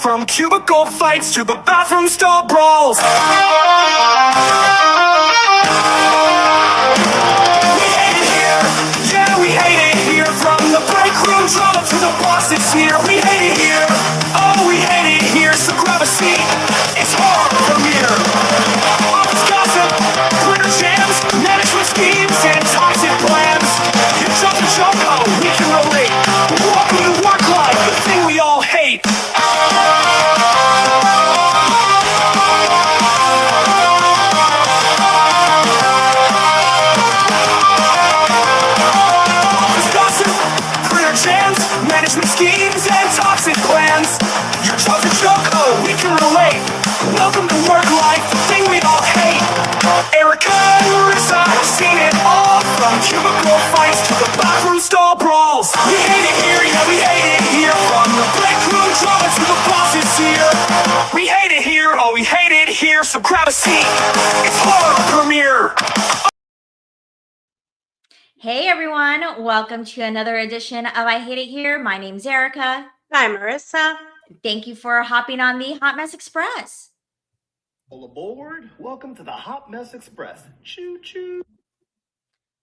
From cubicle fights to the bathroom stall brawls. We hate it here, yeah, we hate it here. From the break room drama to the boss that's here. We hate it here, oh, we hate it here. So grab a seat, it's horror premiere. Office gossip, printer jams, management schemes, and toxic plans. You jump and jump, oh, we can relate. Welcome to work life, the thing we all hate. Management schemes and toxic plans. Your job's a joke, oh, we can relate. Welcome to work life, the thing we all hate. Erica and Marissa have seen it all. From cubicle fights to the bathroom stall brawls. We hate it here, yeah, we hate it here. From the break room drama to the bosses here. We hate it here, oh, we hate it here. So grab a seat, it's horror premiere. Hey everyone, welcome to another edition of I Hate It Here. My name's Erica. I'm Marissa. Thank you for hopping on the Hot Mess Express. All aboard. Welcome to the Hot Mess Express. Choo choo.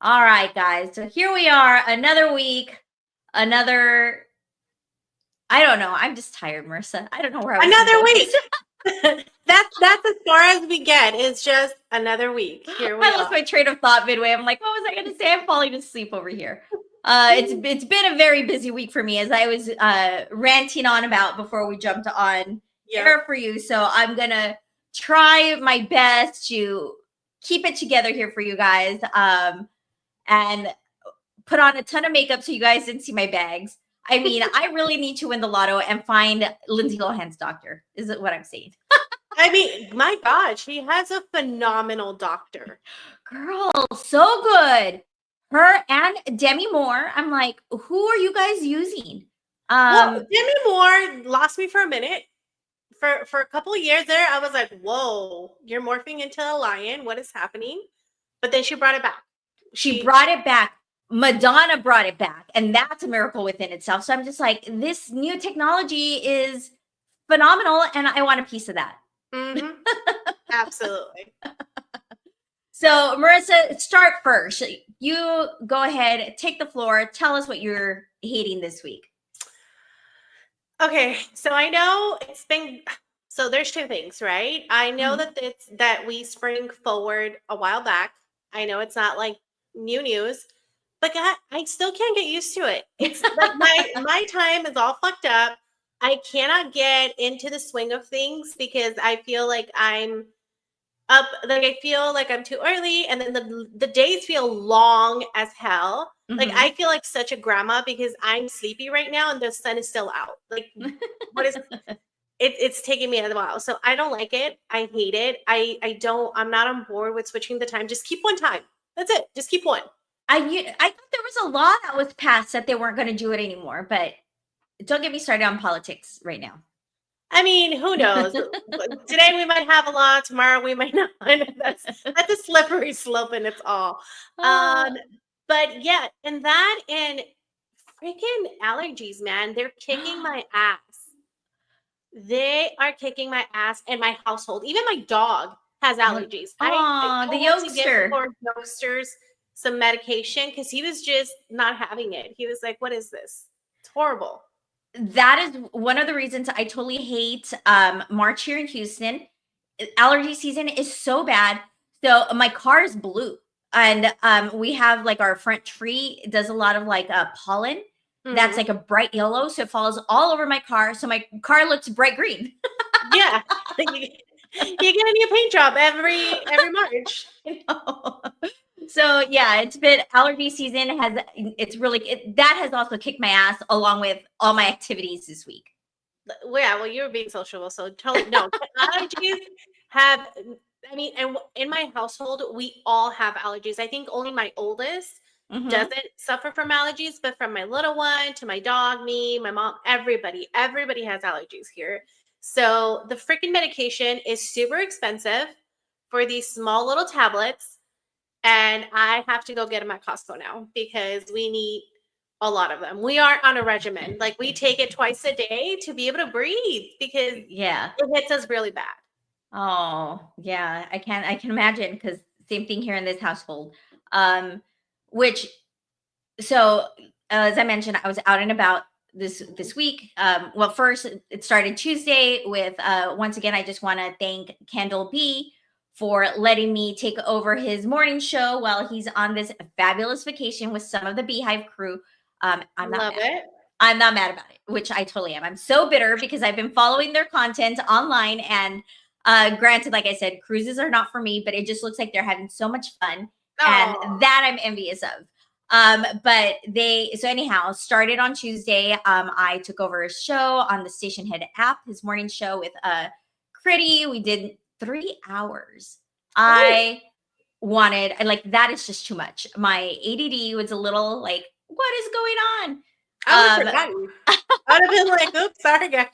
All right, guys. So here we are, another week, I don't know. I'm just tired, Marissa. I don't know where I was. Another week. That's as far as we get. It's just another week. Here we I lost my train of thought midway. I'm like, what was I going to say? I'm falling asleep over here. It's been a very busy week for me, as I was ranting on about before we jumped on air for you. So I'm going to try my best to keep it together here for you guys, and put on a ton of makeup so you guys didn't see my bags. I mean, I really need to win the lotto and find Lindsay Lohan's doctor, is what I'm saying. I mean, my God, she has a phenomenal doctor. Girl, so good. Her and Demi Moore. I'm like, who are you guys using? Well, Demi Moore lost me for a minute. For a couple of years there, I was like, whoa, you're morphing into a lion. What is happening? But then she brought it back. She brought it back. Madonna brought it back, and that's a miracle within itself. So I'm just like, this new technology is phenomenal, and I want a piece of that. Mm-hmm. Absolutely. So Marissa, start first. You go ahead, take the floor. Tell us what you're hating this week. Okay, so I know it's been, so there's two things, right? I know that we spring forward a while back. I know it's not like new news. But God, I still can't get used to it. It's like my time is all fucked up. I cannot get into the swing of things because I feel like I'm up. Like I feel like I'm too early, and then the days feel long as hell. Mm-hmm. Like I feel like such a grandma because I'm sleepy right now, and the sun is still out. Like what is? It's taking me a while, so I don't like it. I hate it. I'm not on board with switching the time. Just keep one time. That's it. Just keep one. I thought there was a law that was passed that they weren't going to do it anymore, but don't get me started on politics right now. I mean, who knows? Today we might have a law, tomorrow we might not. That's a slippery slope and it's all. But yeah, and that and freaking allergies, man, they're kicking my ass. They are kicking my ass and my household. Even my dog has allergies. The youngster. For youngsters some medication because he was just not having it. He was like, what is this? It's horrible. That is one of the reasons I totally hate March here in Houston. Allergy season is so bad. So my car is blue, and we have like our front tree does a lot of like pollen. Mm-hmm. That's like a bright yellow. So it falls all over my car. So my car looks bright green. Yeah. You get a new paint job every March. So yeah, it's been allergy season that has also kicked my ass along with all my activities this week. Yeah, well, you were being sociable, so totally no. Allergies have, I mean, and in my household, we all have allergies. I think only my oldest doesn't suffer from allergies, but from my little one to my dog, me, my mom, everybody has allergies here. So the freaking medication is super expensive for these small little tablets. And I have to go get them at Costco now because we need a lot of them. We aren't on a regimen. Like we take it twice a day to be able to breathe because Yeah. it hits us really bad. Oh, yeah. I can imagine because same thing here in this household. Which so as I mentioned, I was out and about this week. Well, first it started Tuesday with once again, I just want to thank Kendall B for letting me take over his morning show while he's on this fabulous vacation with some of the Beehive crew. I'm not Love mad. it. I'm not mad about it, which I totally am. I'm so bitter because I've been following their content online and granted, like I said, cruises are not for me, but it just looks like they're having so much fun Aw. and that I'm envious of. But so anyhow, started on Tuesday. I took over his show on the Station Head app, his morning show with Critty. We did 3 hours. I like that is just too much. My ADD was a little like, what is going on? I would have forgotten. I would have been like, oops, sorry guys.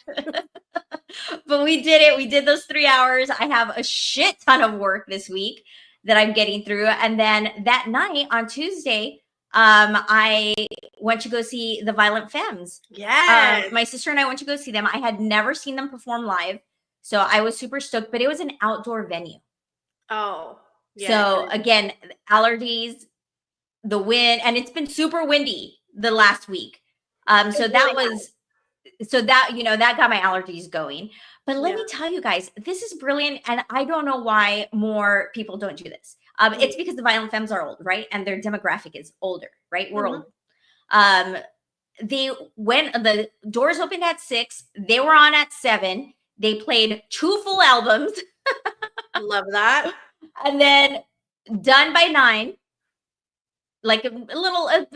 But we did it. We did those 3 hours. I have a shit ton of work this week that I'm getting through. And then that night on Tuesday, I went to go see the Violent Femmes. Yes. My sister and I went to go see them. I had never seen them perform live, so I was super stoked. But it was an outdoor venue. Oh. So again, allergies, the wind, and it's been super windy the last week. So that was that got my allergies going. But let me tell you guys, this is brilliant, and I don't know why more people don't do this. It's because the Violent Femmes are old, right? And their demographic is older, right? We're old. The doors opened at 6, they were on at 7. They played 2 full albums. Love that. And then done by 9, like a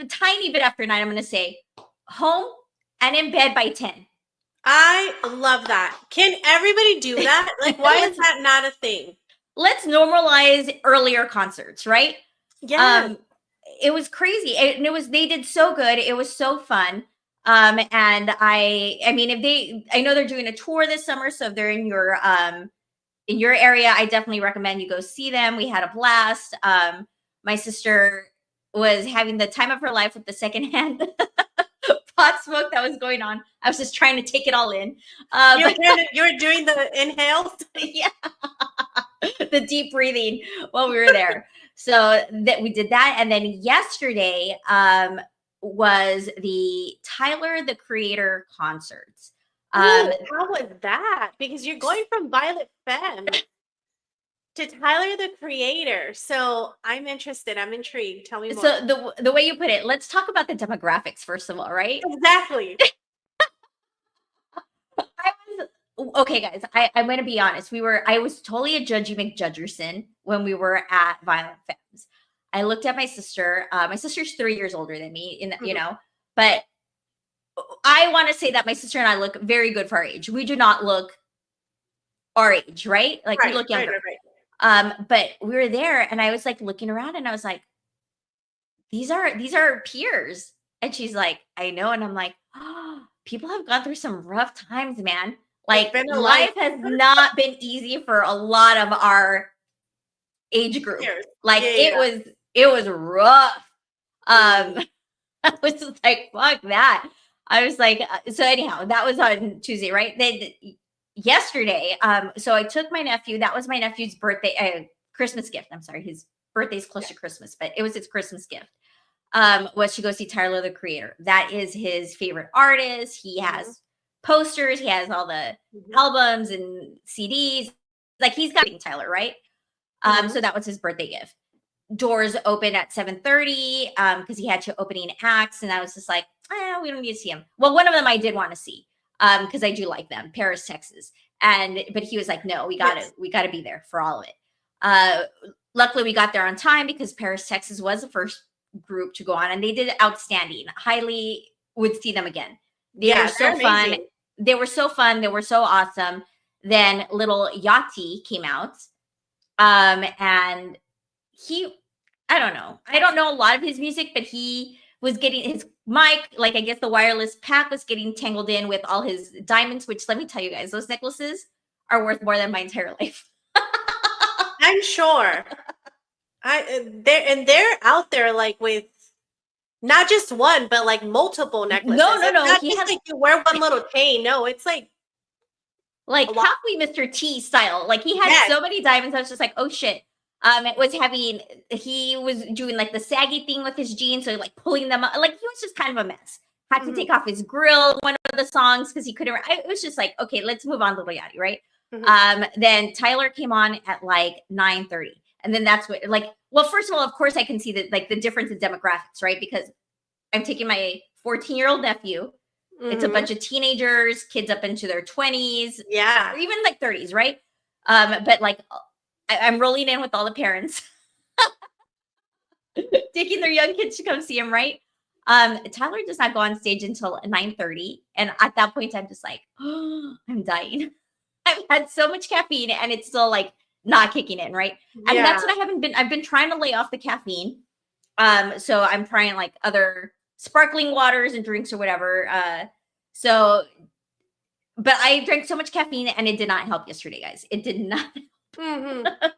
tiny bit after 9, I'm going to say, home and in bed by 10. I love that. Can everybody do that? Like, why is that not a thing? Let's normalize earlier concerts, right? Yeah. It was crazy. And they did so good. It was so fun. And I mean, I know they're doing a tour this summer. So if they're in your area, I definitely recommend you go see them. We had a blast. My sister was having the time of her life with the secondhand pot smoke that was going on. I was just trying to take it all in. You were doing the inhales? Yeah. The deep breathing while we were there. So that we did that. And then yesterday was the Tyler, the Creator concerts. How was that? Because you're going from Violet Femmes to Tyler, the Creator. So I'm interested. I'm intrigued. Tell me more. So the way you put it, let's talk about the demographics first of all, right? Exactly. Okay, guys, I'm going to be honest. I was totally a Judgy McJudgerson when we were at Violent Femmes. I looked at my sister. My sister's 3 years older than me, but I want to say that my sister and I look very good for our age. We do not look our age, right? Like we look younger. Right. But we were there and I was like looking around and I was like, these are peers. And she's like, I know. And I'm like, oh, people have gone through some rough times, man. Like life has not been easy for a lot of our age group. Like it was rough. I was just like, fuck that. I was like, so anyhow, that was on Tuesday, right? Then yesterday, so I took my nephew. That was my nephew's birthday, Christmas gift. I'm sorry, his birthday's close to Christmas, but it was his Christmas gift. Was to go see Tyler, the Creator. That is his favorite artist. He has posters. He has all the albums and CDs. Like he's got Tyler, right? So that was his birthday gift. Doors opened at 7:30 because he had 2 opening acts, and I was just like, we don't need to see him. Well, one of them I did want to see because I do like them, Paris, Texas, but he was like, no, we gotta be there for all of it. Luckily, we got there on time because Paris, Texas was the first group to go on, and they did outstanding. Highly would see them again. They were so fun. They were so fun. They were so awesome. Then little Yachty came out, and I don't know a lot of his music, but he was getting his mic, like I guess the wireless pack was getting tangled in with all his diamonds, which let me tell you guys, those necklaces are worth more than my entire life. I'm sure. They're out there like with Not just one, but like multiple necklaces. No. It's not He just has like you wear one little chain. No, it's like like a lot. halfway Mr. T style. Like he had Yes. so many diamonds. I was just like, oh shit. It was having he was doing like the saggy thing with his jeans, so like pulling them up. Like he was just kind of a mess. Had to Mhm. take off his grill one of the songs because he couldn't. It was just like, okay, let's move on, Little Yachty, right? Mhm. Then Tyler came on at like 9:30, and then that's what like. Well, first of all, of course, I can see that like the difference in demographics, right? Because I'm taking my 14-year-old nephew. It's a Mhm. bunch of teenagers, kids up into their 20s, Yeah. or even like 30s, right? But like I'm rolling in with all the parents, taking their young kids to come see him, right? Tyler does not go on stage until 9:30. And at that point, I'm just like, oh, I'm dying. I've had so much caffeine and it's still like not kicking in, right? And that's what I've been trying to lay off the caffeine. So I'm trying like other sparkling waters and drinks or whatever. So but I drank so much caffeine and it did not help yesterday, guys. It did not. Mhm.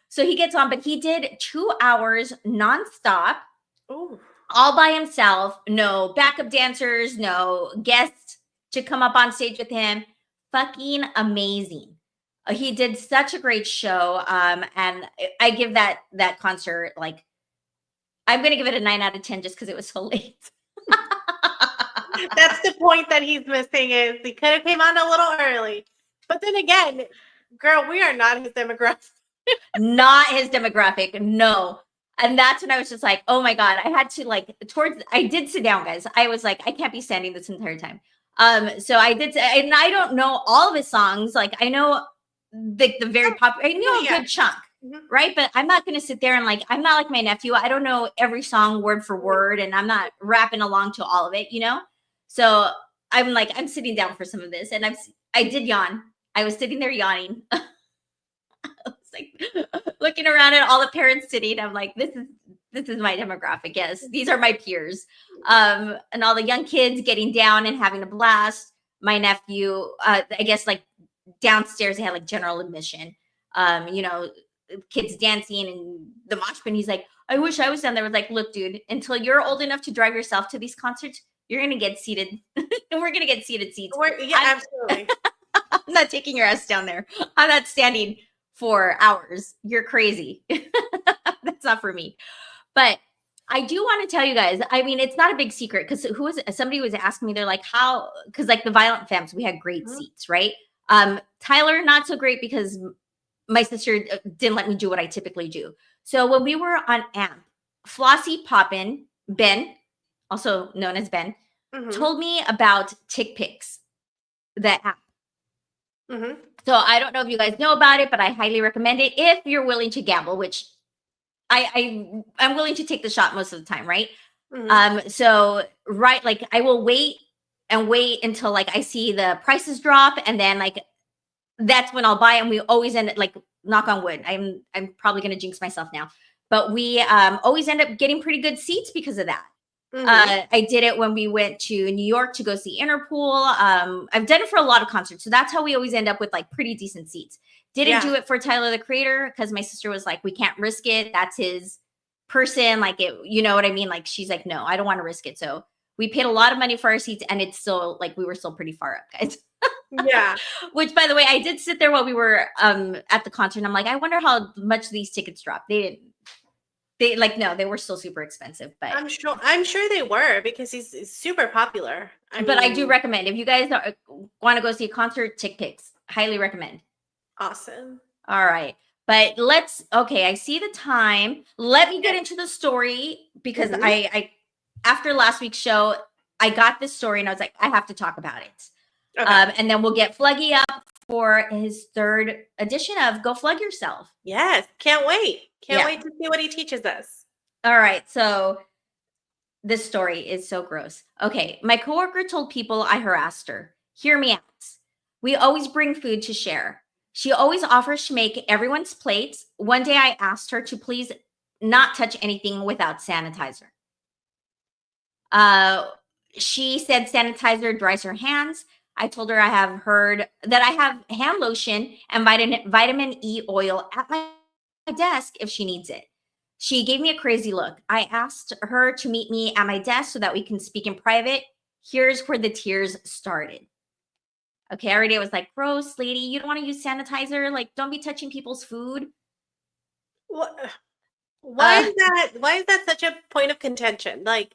So he gets on, but he did 2 hours nonstop, Ooh. all by himself. No backup dancers, no guests to come up on stage with him. Fucking amazing. He did such a great show. And I give that concert like I'm gonna give it a 9 out of 10 just because it was so late. That's the point that he's missing is he could have came on a little early. But then again, girl, we are not his demographic. Not his demographic, no. And that's when I was just like, oh my God, I had to like I did sit down, guys. I was like, I can't be standing this entire time. So I did, and I don't know all of his songs. Like I know the very popular, I knew a good chunk, Mhm. right? But I'm not going to sit there and like, I'm not like my nephew. I don't know every song word for word, and I'm not rapping along to all of it, you know? So I'm like, I'm sitting down for some of this, and I did yawn. I was sitting there yawning. I was like looking around at all the parents sitting. I'm like, this is my demographic. Yes, these are my peers. And all the young kids getting down and having a blast. My nephew, I guess like downstairs they had like general admission. You know, kids dancing and the mosh pit. He's like, I wish I was down there. I was like, look, dude, until you're old enough to drive yourself to these concerts, you're gonna get seated. And we're gonna get seated seats. Absolutely. I'm not taking your ass down there. I'm not standing for hours. You're crazy. That's not for me. But I do want to tell you guys, I mean, it's not a big secret because somebody was asking me, they're like, how, because like the Violent Femmes, we had great seats, right? Tyler, not so great because my sister didn't let me do what I typically do. So when we were on AMP, Flossie Poppin, Ben, also known as Ben, Mhm. told me about TickPix, the app. Mhm. So I don't know if you guys know about it, but I highly recommend it if you're willing to gamble, which I'm willing to take the shot most of the time, right? Mhm. So right, like I will wait until like I see the prices drop, and then like that's when I'll buy. And we always end up like knock on wood. I'm probably gonna jinx myself now, but we always end up getting pretty good seats because of that. Mhm. I did it when we went to New York to go see Interpol. I've done it for a lot of concerts, so that's how we always end up with like pretty decent seats. Didn't Yeah. do it for Tyler the Creator because my sister was like, "We can't risk it. That's his person." Like it, you know what I mean? Like she's like, "No, I don't want to risk it." So we paid a lot of money for our seats, and it's still like we were still pretty far up, guys. Yeah. Which, by the way, I did sit there while we were at the concert. And I'm like, I wonder how much these tickets dropped. They didn't. They like no, they were still super expensive, but I'm sure they were because he's super popular. I do mean, recommend if you guys want to go see a concert, TickPix. Highly recommend. awesome. All right. But okay, I see the time. Let me get into the story because Mhm. I after last week's show, I got this story and I was like, I have to talk about it. Okay. And then we'll get Fluggy up for his third edition of Go Flug Yourself. Yes. Can't wait. Can't Yeah. wait to see what he teaches us. All right. So this story is so gross. Okay. My coworker told people I harassed her. Hear me out. We always bring food to share. She always offers to make everyone's plates. One day I asked her to please not touch anything without sanitizer. She said sanitizer dries her hands. I told her I have heard that I have hand lotion and vitamin E oil at my desk if she needs it. She gave me a crazy look. I asked her to meet me at my desk so that we can speak in private. Here's where the tears started. Okay, already I was like, gross, lady. You don't want to use sanitizer? Like, don't be touching people's food. What? Why Uh, is that? Why is that such a point of contention? Like,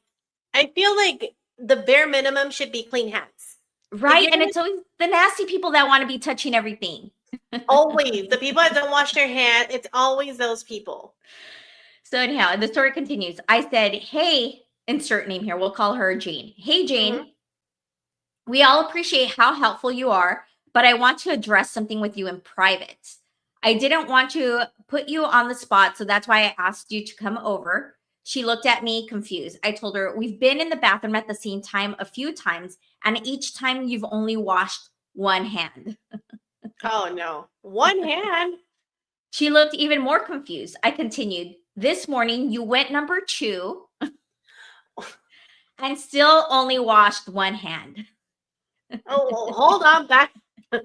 I feel like the bare minimum should be clean hands. Right? you're And gonna- it's always the nasty people that want to be touching everything. Always the people that don't wash their hands. It's always those people. So anyhow, the story continues. I said, hey, insert name here. We'll call her Jane. Hey, Jane. Mhm. We all appreciate how helpful you are, but I want to address something with you in private. I didn't want to put you on the spot, so that's why I asked you to come over. She looked at me confused. I told her, we've been in the bathroom at the same time a few times, and each time you've only washed one hand. Oh no, one hand. She looked even more confused. I continued, this morning you went number 2 and still only washed one hand. Oh, hold on back. How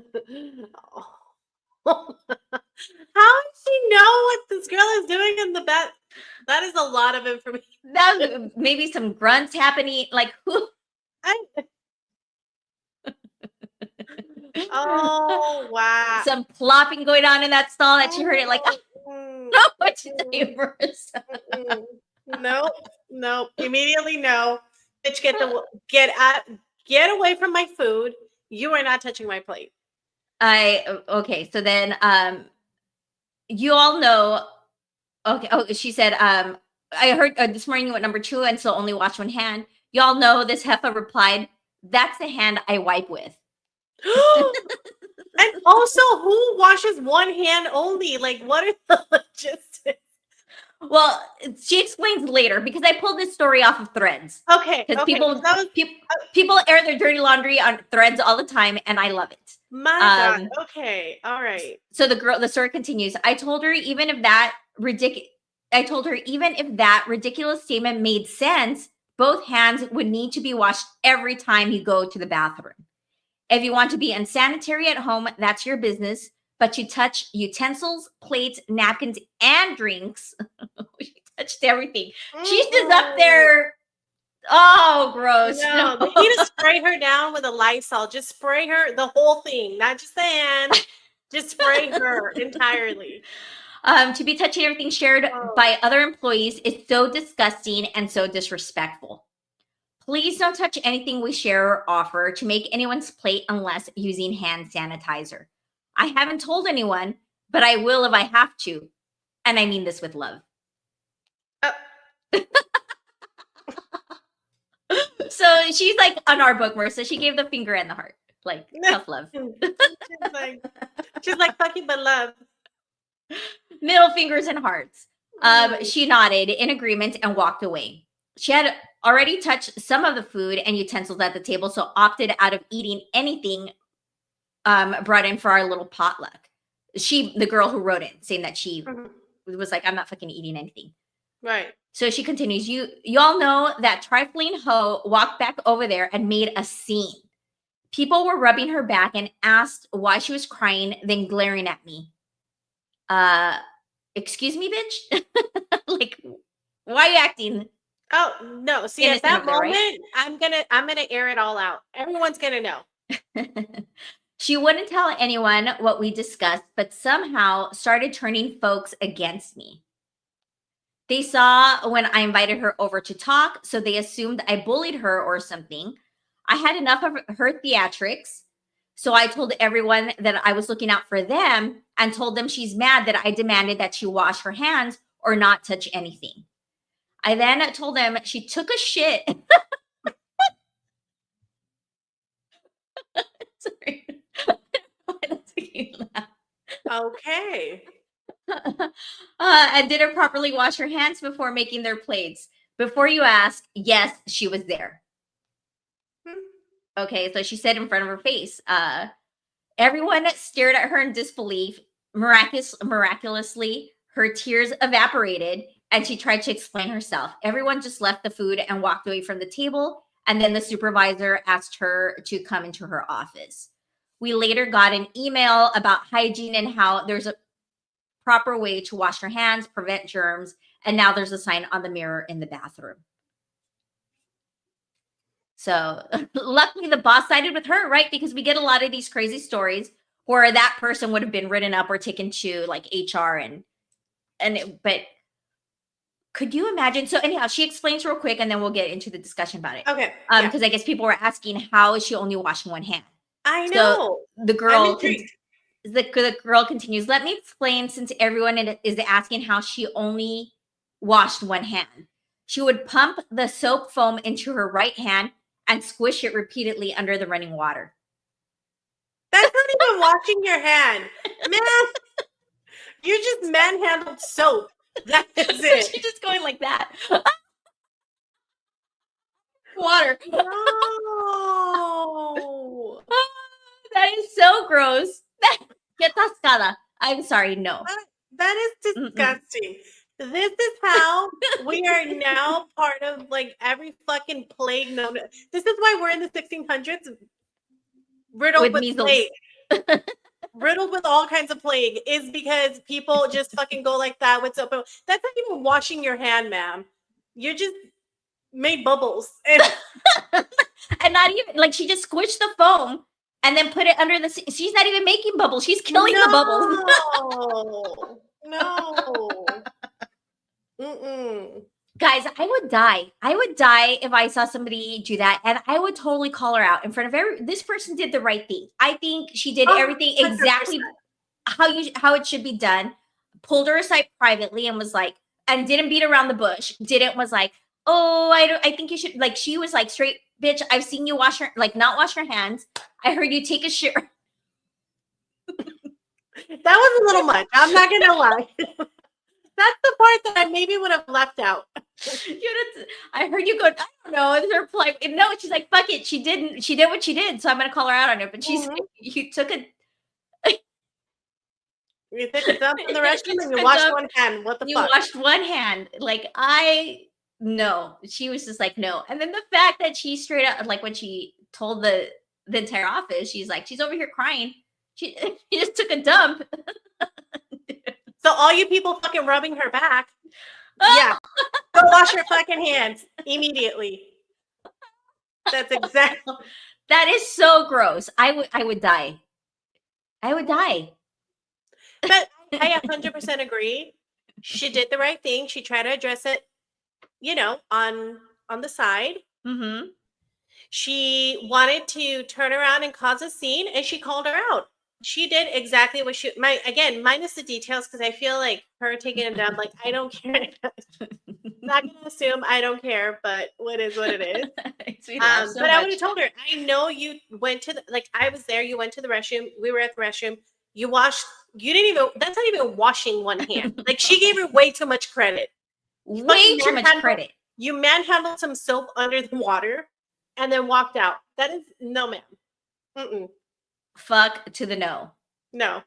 does she know what this girl is doing in the bath? That is a lot of information. That was maybe some grunts happening. Like, who? Oh wow. Some plopping going on in that stall that she heard it like, I Mm, don't know what to say first. mm, nope, nope. Immediately no. Bitch, get away from my food. You are not touching my plate. Okay, so then you all know, okay, oh, she said, I heard this morning you went number 2 and still only wash one hand. Y'all know this heifer replied, that's the hand I wipe with. And also, who washes one hand only? Like, what are the logistics? Well, she explains later because I pulled this story off of Threads. Okay, Because okay. people, that was, people air their dirty laundry on Threads all the time, and I love it. my God. Okay, all right. So the story continues. I told her even if that ridiculous statement made sense, both hands would need to be washed every time you go to the bathroom. If you want to be unsanitary at home, that's your business. But you touch utensils, plates, napkins, and drinks. She touched everything. She's just up there. Oh, gross. No, they need to spray her down with a Lysol. Just spray her the whole thing, not just the hand. Just spray her entirely. To be touching everything shared by other employees is so disgusting and so disrespectful. Please don't touch anything we share or offer to make anyone's plate unless using hand sanitizer. I haven't told anyone, but I will if I have to. And I mean this with love. So she's like on our book, Marissa. She gave the finger and the heart. Like, tough love. she's like, fuck you, but love. Middle fingers and hearts. She nodded in agreement and walked away. She had already touched some of the food and utensils at the table, so opted out of eating anything brought in for our little potluck. The girl who wrote it, saying that she was like, I'm not fucking eating anything. Right. So she continues, y'all know that trifling hoe walked back over there and made a scene. People were rubbing her back and asked why she was crying, then glaring at me. Excuse me, bitch? Like, why are you acting? Oh no. See, Innocent at that of it, right? moment, I'm gonna air it all out. Everyone's gonna know. She wouldn't tell anyone what we discussed, but somehow started turning folks against me. They saw when I invited her over to talk, so they assumed I bullied her or something. I had enough of her theatrics, so I told everyone that I was looking out for them and told them she's mad that I demanded that she wash her hands or not touch anything. I then told them she took a shit. Sorry. That's making me laugh. Okay. And didn't properly wash her hands before making their plates. Before you ask, yes, she was there. Okay, so she said in front of her face. Everyone stared at her in disbelief. Miraculously, her tears evaporated and she tried to explain herself. Everyone just left the food and walked away from the table. And then the supervisor asked her to come into her office. We later got an email about hygiene and how there's a proper way to wash your hands, prevent germs, And now there's a sign on the mirror in the bathroom. So luckily the boss sided with her, right? Because we get a lot of these crazy stories where that person would have been written up or taken to like HR but could you imagine? So anyhow, she explains real quick and then we'll get into the discussion about it. Okay. Because I guess people were asking, how is she only washing one hand? I So know. the girl intrigued. the girl continues, let me explain, since everyone is asking how she only washed one hand. She would pump the soap foam into her right hand and squish it repeatedly under the running water. That's not even washing your hand. Man, you just manhandled soap. That is it. She's just going like that. Water. No. That is so gross. Get atascada. I'm sorry, no. That is disgusting. This is how we are now part of like every fucking plague known. This is why we're in the 1600s, riddled With with measles. plague. Riddled with all kinds of plague is because people just fucking go like that with soap. That's not even washing your hand, ma'am. You just made bubbles. And And not even like, she just squished the foam and then put it under the she's not even making bubbles. She's killing the bubbles. No. Mm-mm. Guys, I would die. I would die if I saw somebody do that, and I would totally call her out in front of this person did the right thing. I think she did everything exactly 100%. how it should be done. Pulled her aside privately and was like, and didn't beat around the bush. Was like, oh, I think you should, like, she was like, straight bitch, I've seen you not wash your hands. I heard you take a shit. That was a little much. I'm not gonna lie. That's the part that I maybe would have left out. I heard you go, I don't know. And her reply, no, she's like, fuck it. She did what she did. So I'm going to call her out on it. But she's, you took a dump in the restroom and you washed one hand. What the fuck? You washed one hand. Like, no. She was just like, no. And then the fact that she straight up, like when she told the entire office, she's like, she's over here crying. She just took a dump. So all you people fucking rubbing her back, yeah, go wash your fucking hands immediately. That's exactly. That is so gross. I would die. I would die. But I 100% agree. She did the right thing. She tried to address it, on the side. Mm-hmm. She wanted to turn around and cause a scene, and she called her out. She did exactly what minus the details, because I feel like her taking a dump, like, I don't care. Not gonna assume I don't care, but what is what it is. But I would have told her, I know you went to I was there, you went to the restroom, we were at the restroom, that's not even washing one hand. Like, she gave her way too much credit. Way too much credit. You manhandled some soap under the water and then walked out. That is, no, ma'am. Mm-mm. Fuck to the no. No.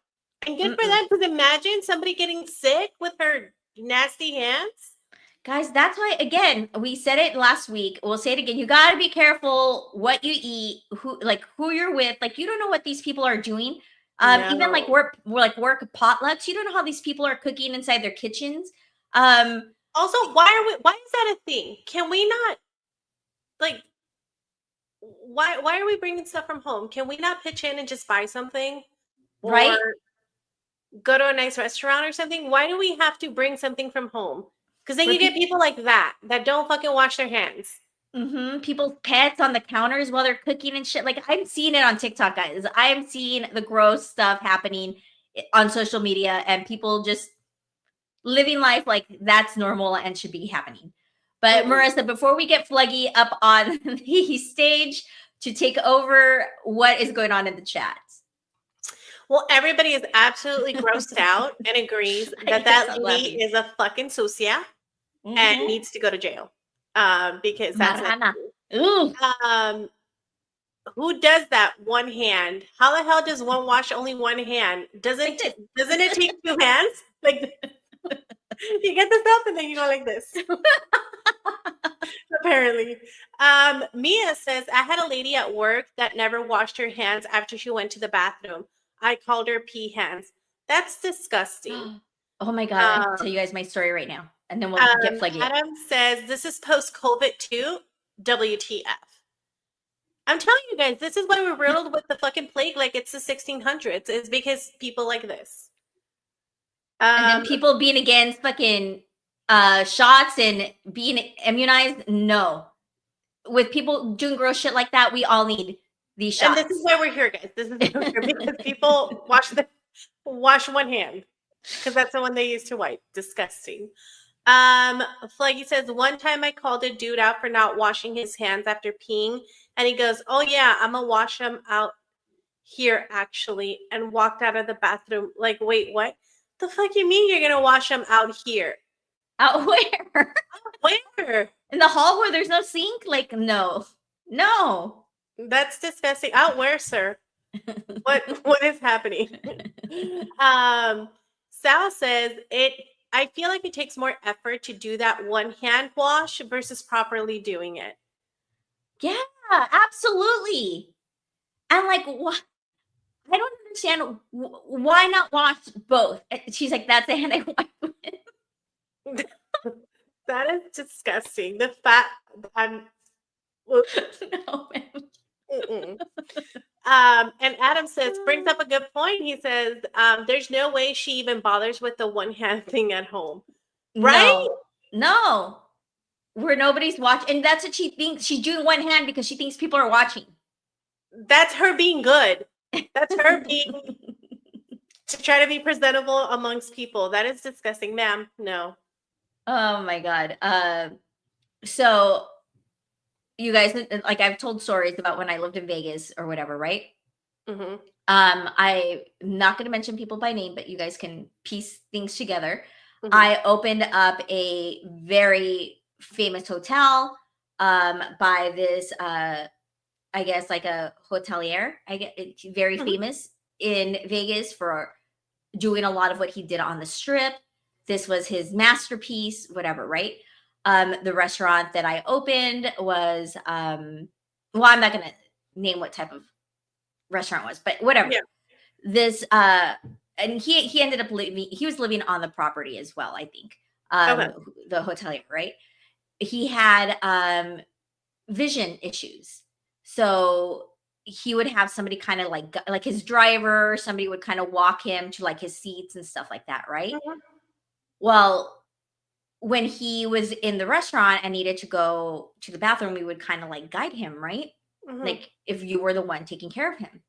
And good for them, because imagine somebody getting sick with her nasty hands. Guys, that's why, again, we said it last week. We'll say it again. You got to be careful what you eat, who you're with. Like, you don't know what these people are doing. No. Even like work potlucks, you don't know how these people are cooking inside their kitchens. Also, why is that a thing? Can we not, why are we bringing stuff from home? Can we not pitch in and just buy something? Or right? Go to a nice restaurant or something? Why do we have to bring something from home? Because then you get people like that don't fucking wash their hands. Mm-hmm. People's pets on the counters while they're cooking and shit. Like, I'm seeing it on TikTok, guys. I'm seeing the gross stuff happening on social media, and people just living life like that's normal and should be happening. But Marissa, before we get Fluggy up on the stage to take over, what is going on in the chat? Well, everybody is absolutely grossed out and agrees that lady is a fucking sucia and needs to go to jail. Because that's who does that one hand? How the hell does one wash only one hand? Doesn't it take two hands? Like, you get this up and then you go like this. Apparently. Mia says, I had a lady at work that never washed her hands after she went to the bathroom. I called her pee hands. That's disgusting. Oh my God. I'll tell you guys my story right now. and then we'll get Flaggy. Adam says this is post-COVID too. WTF? I'm telling you guys, this is why we're riddled with the fucking plague like it's the 1600s. It's because people like this. And then people being against fucking shots and being immunized. No, with people doing gross shit like that, we all need these shots. And this is why we're here, guys. This is why we're here, because people wash one hand because that's the one they use to wipe. Disgusting. Flaggy says one time I called a dude out for not washing his hands after peeing, and he goes, "Oh yeah, I'm gonna wash them out here actually," and walked out of the bathroom. Like, wait, what? The fuck you mean you're gonna wash them out here? Out where? Where? In the hall where there's no sink? Like, no. That's disgusting. Out where, sir? What is happening? Sal says I feel like it takes more effort to do that one hand wash versus properly doing it. Yeah, absolutely. And like, what? I don't understand why not wash both. She's like, that's the hand I wipe with. That is disgusting. The fat. No, man. And Adam brings up a good point. He says, there's no way she even bothers with the one hand thing at home. Right? No. Where nobody's watching. And that's what she thinks. She's doing one hand because she thinks people are watching. That's her being good. That's her being to try to be presentable amongst people. That is disgusting, ma'am. No. Oh my God. So you guys, like, I've told stories about when I lived in Vegas or whatever, right? Mm-hmm. I'm not going to mention people by name, but you guys can piece things together. Mm-hmm. I opened up a very famous hotel by this, I guess, like a hotelier. I get it's very famous in Vegas for doing a lot of what he did on the Strip. This was his masterpiece, whatever, right? The restaurant that I opened was, well, I'm not going to name what type of restaurant it was, but whatever. Yeah. This, and he ended up he was living on the property as well, I think. The hotelier, right? He had vision issues. So he would have somebody kind of like his driver, somebody would kind of walk him to like his seats and stuff like that, right? Mm-hmm. Well, when he was in the restaurant and needed to go to the bathroom, we would kind of like guide him, right? Mm-hmm. Like if you were the one taking care of him.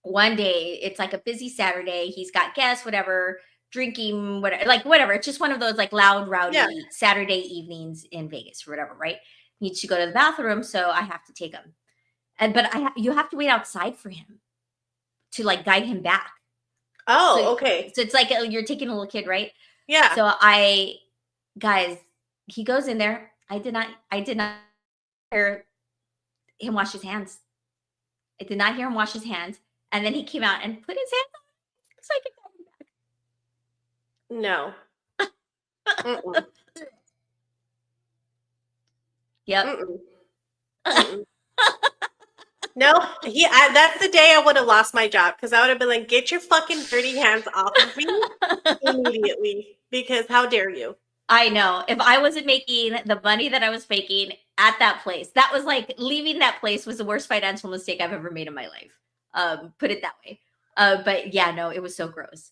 One day, it's like a busy Saturday. He's got guests, whatever, drinking, whatever. It's just one of those like loud, rowdy Saturday evenings in Vegas or whatever, right? Needs to go to the bathroom, so I have to take him. But you have to wait outside for him to like guide him back. Oh, okay. So it's like you're taking a little kid, right? Yeah. So guys, he goes in there. I did not hear him wash his hands. I did not hear him wash his hands. And then he came out and put his hands on so I could guide him back. No. Mm-mm. Yep. Mm-mm. Mm-mm. No, that's the day I would have lost my job, because I would have been like, get your fucking dirty hands off of me immediately, because how dare you? I know. If I wasn't making the money that I was making at that place, that was like leaving that place was the worst financial mistake I've ever made in my life. Put it that way. But yeah, no, it was so gross.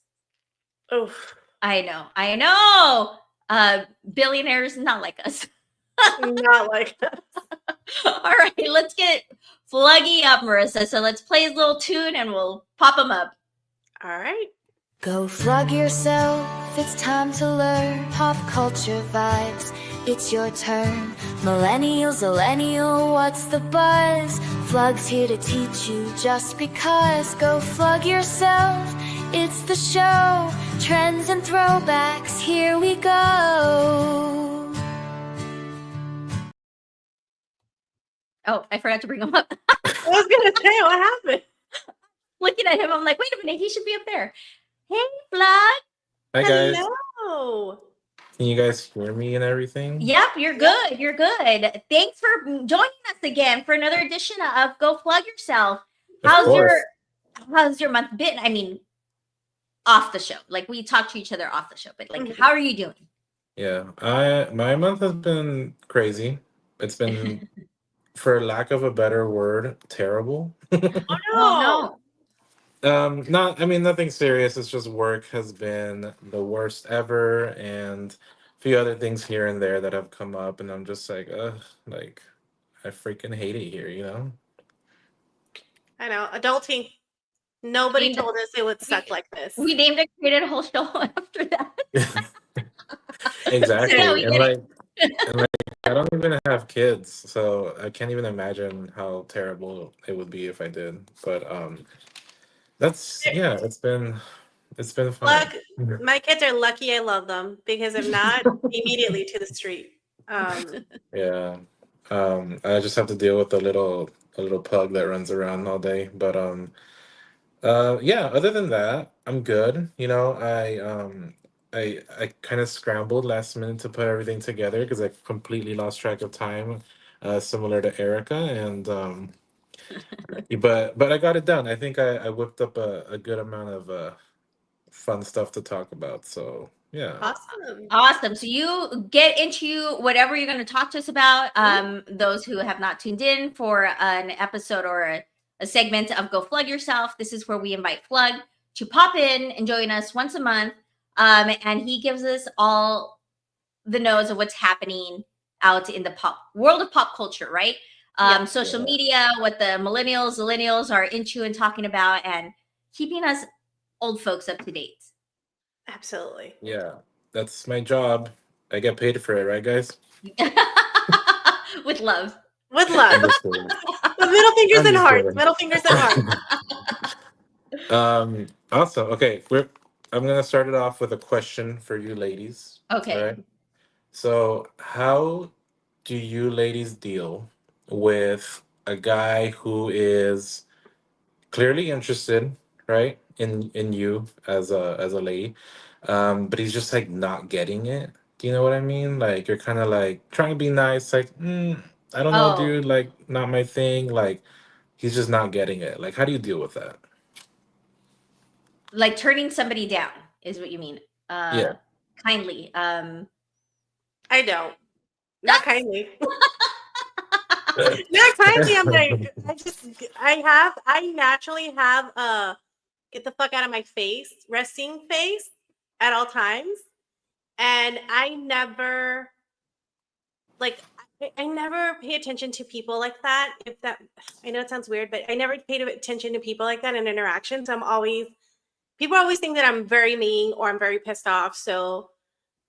Oh, I know. Billionaires, not like us. not like that. All right, let's get Flaggy up, Marissa. So let's play his little tune and we'll pop him up. All right. Go flog yourself, it's time to learn pop culture vibes. It's your turn. Millennial, what's the buzz? Flug's here to teach you just because. Go flug yourself, it's the show. Trends and throwbacks, here we go. Oh, I forgot to bring him up. I was gonna say, what happened? Looking at him, I'm like, wait a minute, he should be up there. Hey, Flug. Hi guys. Hello. Can you guys hear me and everything? Yep, you're good. You're good. Thanks for joining us again for another edition of Go Flug Yourself. How's your month been? I mean, off the show. Like we talk to each other off the show, but like, how are you doing? Yeah, I my month has been crazy. It's been, for lack of a better word, terrible. Oh Oh no. Not, I mean, nothing serious. It's just work has been the worst ever, and a few other things here and there that have come up, and I'm just like, ugh, like I freaking hate it here, you know? no, I know. Adulting. Nobody Named told us it would suck we, like this. we named and created a whole show after that. So yeah, Exactly. we get And like I don't even have kids, so I can't even imagine how terrible it would be if I did. But that's, yeah, it's been fine. Luck, my kids are lucky I love them because if not, immediately to the street. Yeah. I just have to deal with a little pug that runs around all day. But yeah, other than that, I'm good. You know, I kind of scrambled last minute to put everything together because I completely lost track of time, similar to Erica, and but I got it done. I think I whipped up a good amount of fun stuff to talk about. So yeah. Awesome. awesome. So you get into whatever you're going to talk to us about. Those who have not tuned in for an episode or a segment of Go Flug Yourself, this is where we invite Flug to pop in and join us once a month. And he gives us all the nose of what's happening out in the pop world of pop culture, right? Social Yeah. media, what the millennials are into and talking about, and keeping us old folks up to date. Absolutely. Yeah. That's my job. I get paid for it, right, guys? With love. With I'm love. just kidding. With middle fingers I'm and just hearts. kidding. Middle fingers and hearts. Awesome. Okay, I'm gonna start it off with a question for you ladies. All Okay. right. So, how do you ladies deal with a guy who is clearly interested, right, in you as a lady, but he's just like not getting it? Do you know what I mean? Like you're kind of like trying to be nice, like, I don't know, Oh, dude, like not my thing. Like he's just not getting it. Like, how do you deal with that? like turning somebody down is what you mean. Yeah. Kindly. I don't. Not kindly. Not kindly. I'm like, I naturally have a get the fuck out of my face, resting face at all times. And I never, like, I never pay attention to people like that. If that, I know it sounds weird, but I never paid attention to people like that in interactions. People always think that I'm very mean or I'm very pissed off. So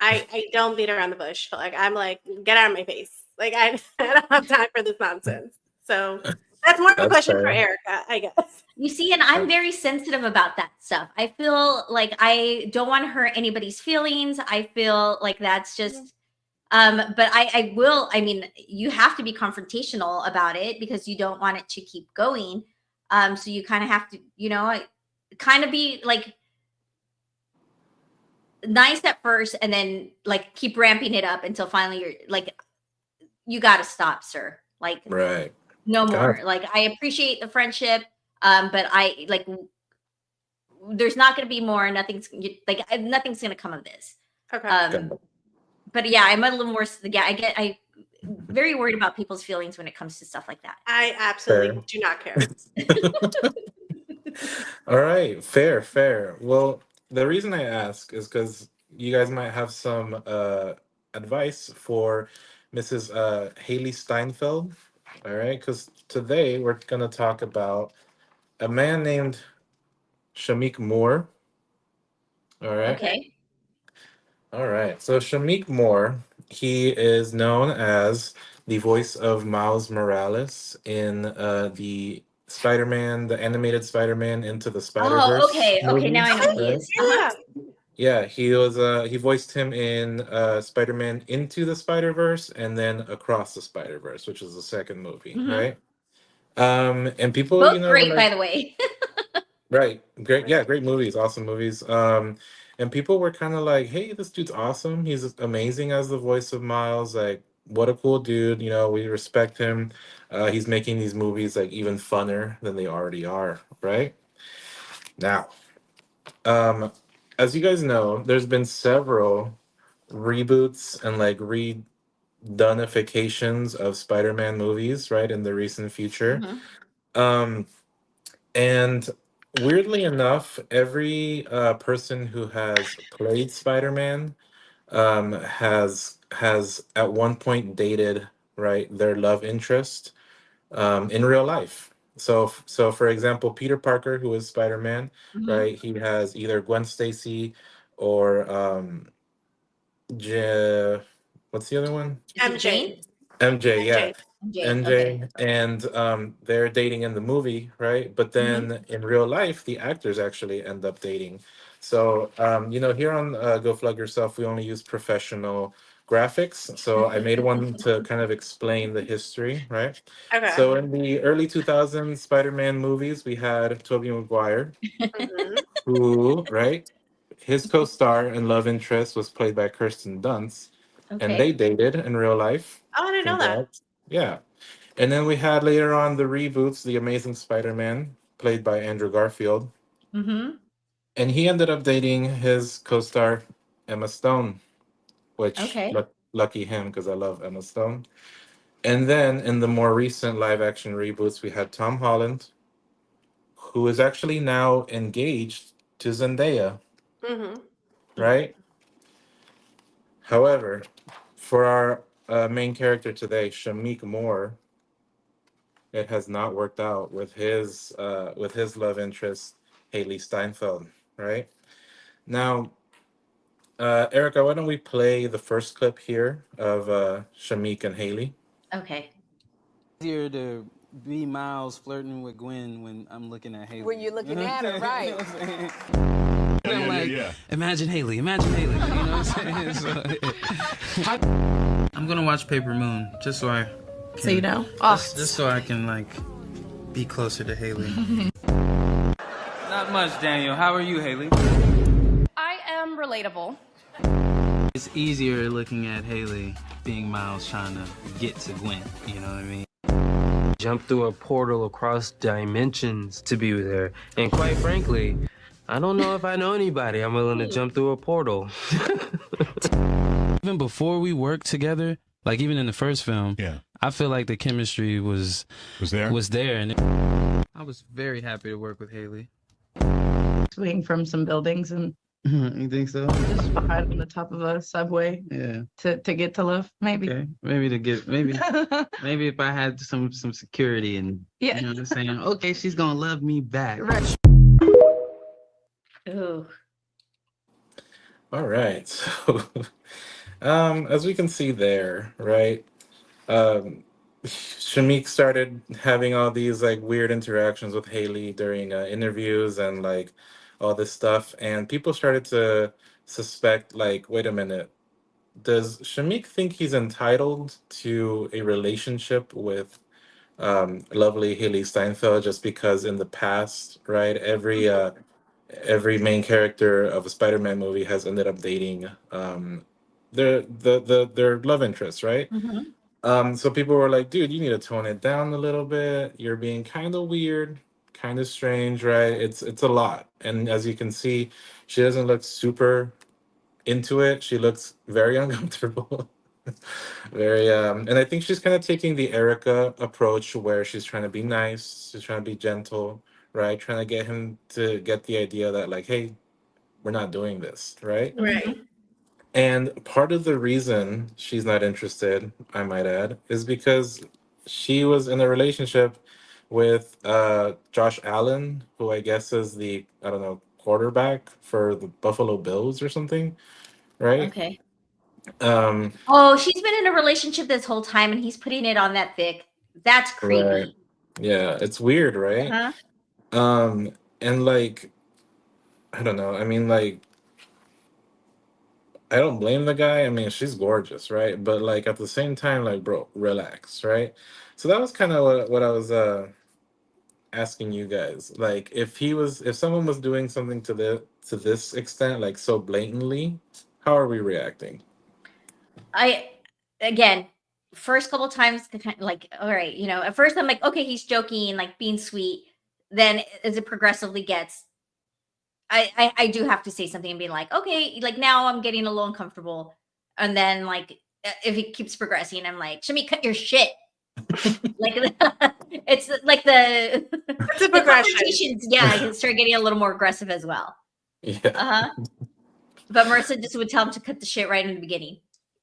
I don't beat around the bush. Like I'm like, get out of my face. Like I don't have time for this nonsense. So that's more of a That's question for fair. Erica, I guess. You see, and I'm very sensitive about that stuff. I feel like I don't want to hurt anybody's feelings. I feel like that's just but I will, I mean, you have to be confrontational about it because you don't want it to keep going. So you kind of have to, kind of be like nice at first and then like keep ramping it up until finally you're like, you got to stop, sir. Like, Right. no God. more. Like, I appreciate the friendship, but I like, there's not going to be more. Nothing's going to come of this. Okay. Um, but yeah, I'm a little more. Yeah, I very worried about people's feelings when it comes to stuff like that. I absolutely Fair. do not care. All right, fair. Well, the reason I ask is because you guys might have some advice for Mrs. Haley Steinfeld. All right, because today we're gonna talk about a man named Shamik Moore. All right. Okay. All right. So Shamik Moore, he is known as the voice of Miles Morales in the animated Spider-Man Into the Oh, Spider-Verse okay. Now I movies, know who he right? is. Yeah. Yeah, he voiced him in Spider-Man Into the Spider-Verse and then Across the Spider-Verse, which is the second movie, Mhm. right? And people, Both were great, like, by the way. right. Great. Yeah, great movies, awesome movies. And people were kind of like, "Hey, this dude's awesome. He's amazing as the voice of Miles. Like, what a cool dude. We respect him. He's making these movies like even funner than they already are, right?" Now, um, as you guys know, there's been several reboots and like redonifications of Spider-Man movies, right, in the recent future. Mhm. Um, and weirdly enough, every person who has played Spider-Man has at one point dated, right, their love interest in real life. So for example, Peter Parker, who is Spider-Man, Mhm. right, he has either Gwen Stacy or J- what's the other one? Is it MJ. Jane? MJ, yeah. MJ. Jane. Okay. MJ, and they're dating in the movie, right? But Mhm. then in real life, the actors actually end up dating. So, here on Go Flug Yourself, we only use professional graphics. So I made one to kind of explain the history, right? Okay. So in the early 2000s Spider-Man movies, we had Tobey Maguire, Mhm. who, right, his co-star and love interest was played by Kirsten Dunst, and they Okay. dated in real life. Oh, I didn't know that. Congrats. Yeah. And then we had later on the reboots, The Amazing Spider-Man, played by Andrew Garfield. Mm-hmm. And he ended up dating his co-star Emma Stone, which Okay. lucky him because I love Emma Stone. And then in the more recent live action reboots, we had Tom Holland, who is actually now engaged to Zendaya, Mhm. right? However, for our main character today, Shamik Moore, it has not worked out with his love interest, Haley Steinfeld, right? Now, Erica, why don't we play the first clip here of Shamik and Haley? Okay. Easier to be Miles flirting with Gwen when I'm looking at Haley. When you're looking You know at what her, I'm saying? You right. know what I'm saying? I'm like, imagine Haley, you know what I'm saying? I'm gonna watch Paper Moon just so I can, So you know? just so I can like be closer to Haley. Not much, Daniel. How are you, Haley? I am relatable. It's easier looking at Haley being Miles trying to get to Gwen, you know what I mean? Jump through a portal across dimensions to be with her. And quite frankly, I don't know if I know anybody I'm willing to jump through a portal. Even before we worked together, like even in the first film, I feel like the chemistry was there, and I was very happy to work with Haley. Swing from some buildings and You think so? just ride on the top of a subway Yeah. to get to love, maybe. Okay. Maybe if I had some security and Yeah. you know what I'm saying? Okay, she's gonna love me back. Right. Ooh. All right. So, as we can see there, right? Shamik started having all these like weird interactions with Haley during interviews and like all this stuff, and people started to suspect, like, wait a minute, does Shamik think he's entitled to a relationship with lovely Haley Steinfeld just because in the past, right? Every main character of a Spider-Man movie has ended up dating their love interest, right? Mhm. So people were like, dude, you need to tone it down a little bit. You're being kind of weird, kind of strange, right? It's a lot. And as you can see, she doesn't look super into it. She looks very uncomfortable. Very and I think she's kind of taking the Erica approach where she's trying to be nice, she's trying to be gentle, right? Trying to get him to get the idea that like, hey, we're not doing this, right? Right. And part of the reason she's not interested, I might add, is because she was in a relationship with Josh Allen, who I guess is the, I don't know, quarterback for the Buffalo Bills or something, right? Okay. Um, Oh, she's been in a relationship this whole time and he's putting it on that thick. That's right. creepy. Yeah, it's weird, right? Huh? And like, I don't know. I mean, like, I don't blame the guy. I mean, she's gorgeous, right? But like at the same time, like, bro, relax, right? So that was kind of what I was asking you guys. Like, if someone was doing something to this extent, like so blatantly, how are we reacting? Again, first couple times, like, all right, at first I'm like, okay, he's joking, like being sweet. Then as it progressively gets, I do have to say something and be like, okay, like now I'm getting a little uncomfortable. and then like if it keeps progressing, I'm like, Shamik, cut your shit. Like it's like the It's a the progression. conversations, yeah, can start getting a little more aggressive as well. Yeah. Uh-huh. But Marissa just would tell him to cut the shit right in the beginning.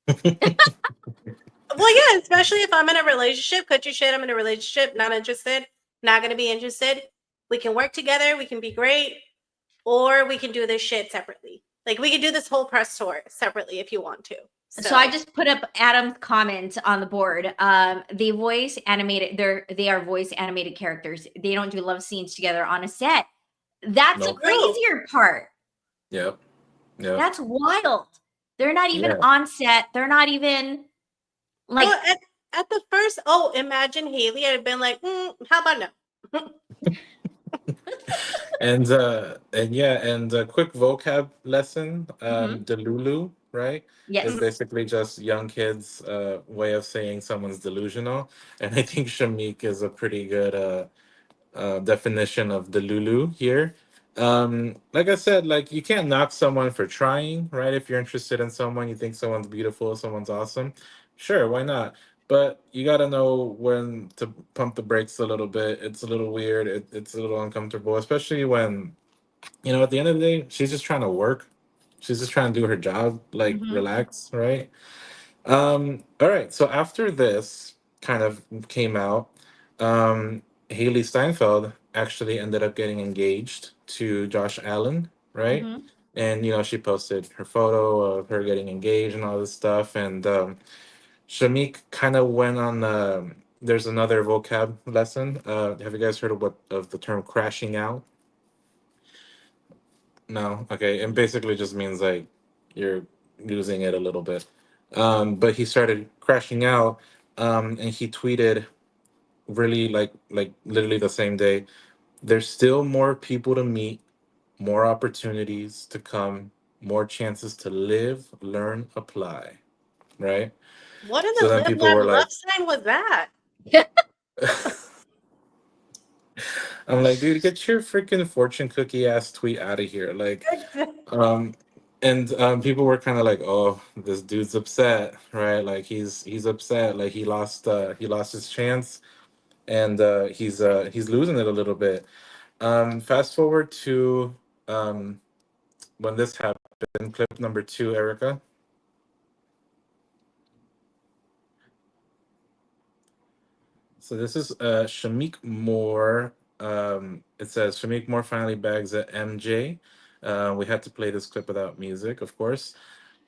Well, yeah, especially if I'm in a relationship, cut your shit. I'm in a relationship, not interested, not going to be interested. We can work together. We can be great. Or we can do this shit separately. Like, we can do this whole press tour separately if you want to. So I just put up Adam's comment on the board. They voice animated. They are voice animated characters. They don't do love scenes together on a set. That's Nope. the crazier part. Yep. Yep. That's wild. They're not even Yeah. on set. They're not even like. Well, at the first, imagine Haley. I'd have been like, how about no? And a quick vocab lesson. Delulu, right? Yes. Is basically just young kids' way of saying someone's delusional. And I think Shamik is a pretty good definition of delulu here. Like I said, like you can't knock someone for trying, right? If you're interested in someone, you think someone's beautiful, someone's awesome, sure, why not? But you got to know when to pump the brakes a little bit. It's a little weird. It's a little uncomfortable, especially when, at the end of the day, she's just trying to work. She's just trying to do her job, like relax, right? All right. So after this kind of came out, Haley Steinfeld actually ended up getting engaged to Josh Allen, right? And she posted her photo of her getting engaged and all this stuff. And Shamik kind of went on. There's another vocab lesson. Have you guys heard of the term crashing out? No. Okay. And basically just means like you're losing it a little bit. But he started crashing out, and he tweeted really like literally the same day. There's still more people to meet, more opportunities to come, more chances to live, learn, apply. Right? What in So the then people were love like, sign was that? I'm like, dude, get your freaking fortune cookie ass tweet out of here. Like, and people were kind of like, oh, this dude's upset, right? Like he's upset, like he lost his chance, and he's losing it a little bit. Fast forward to when this happened, clip number 2, Erica. So this is Shamik Moore. It says Shamik Moore finally bags at MJ. We had to play this clip without music, of course.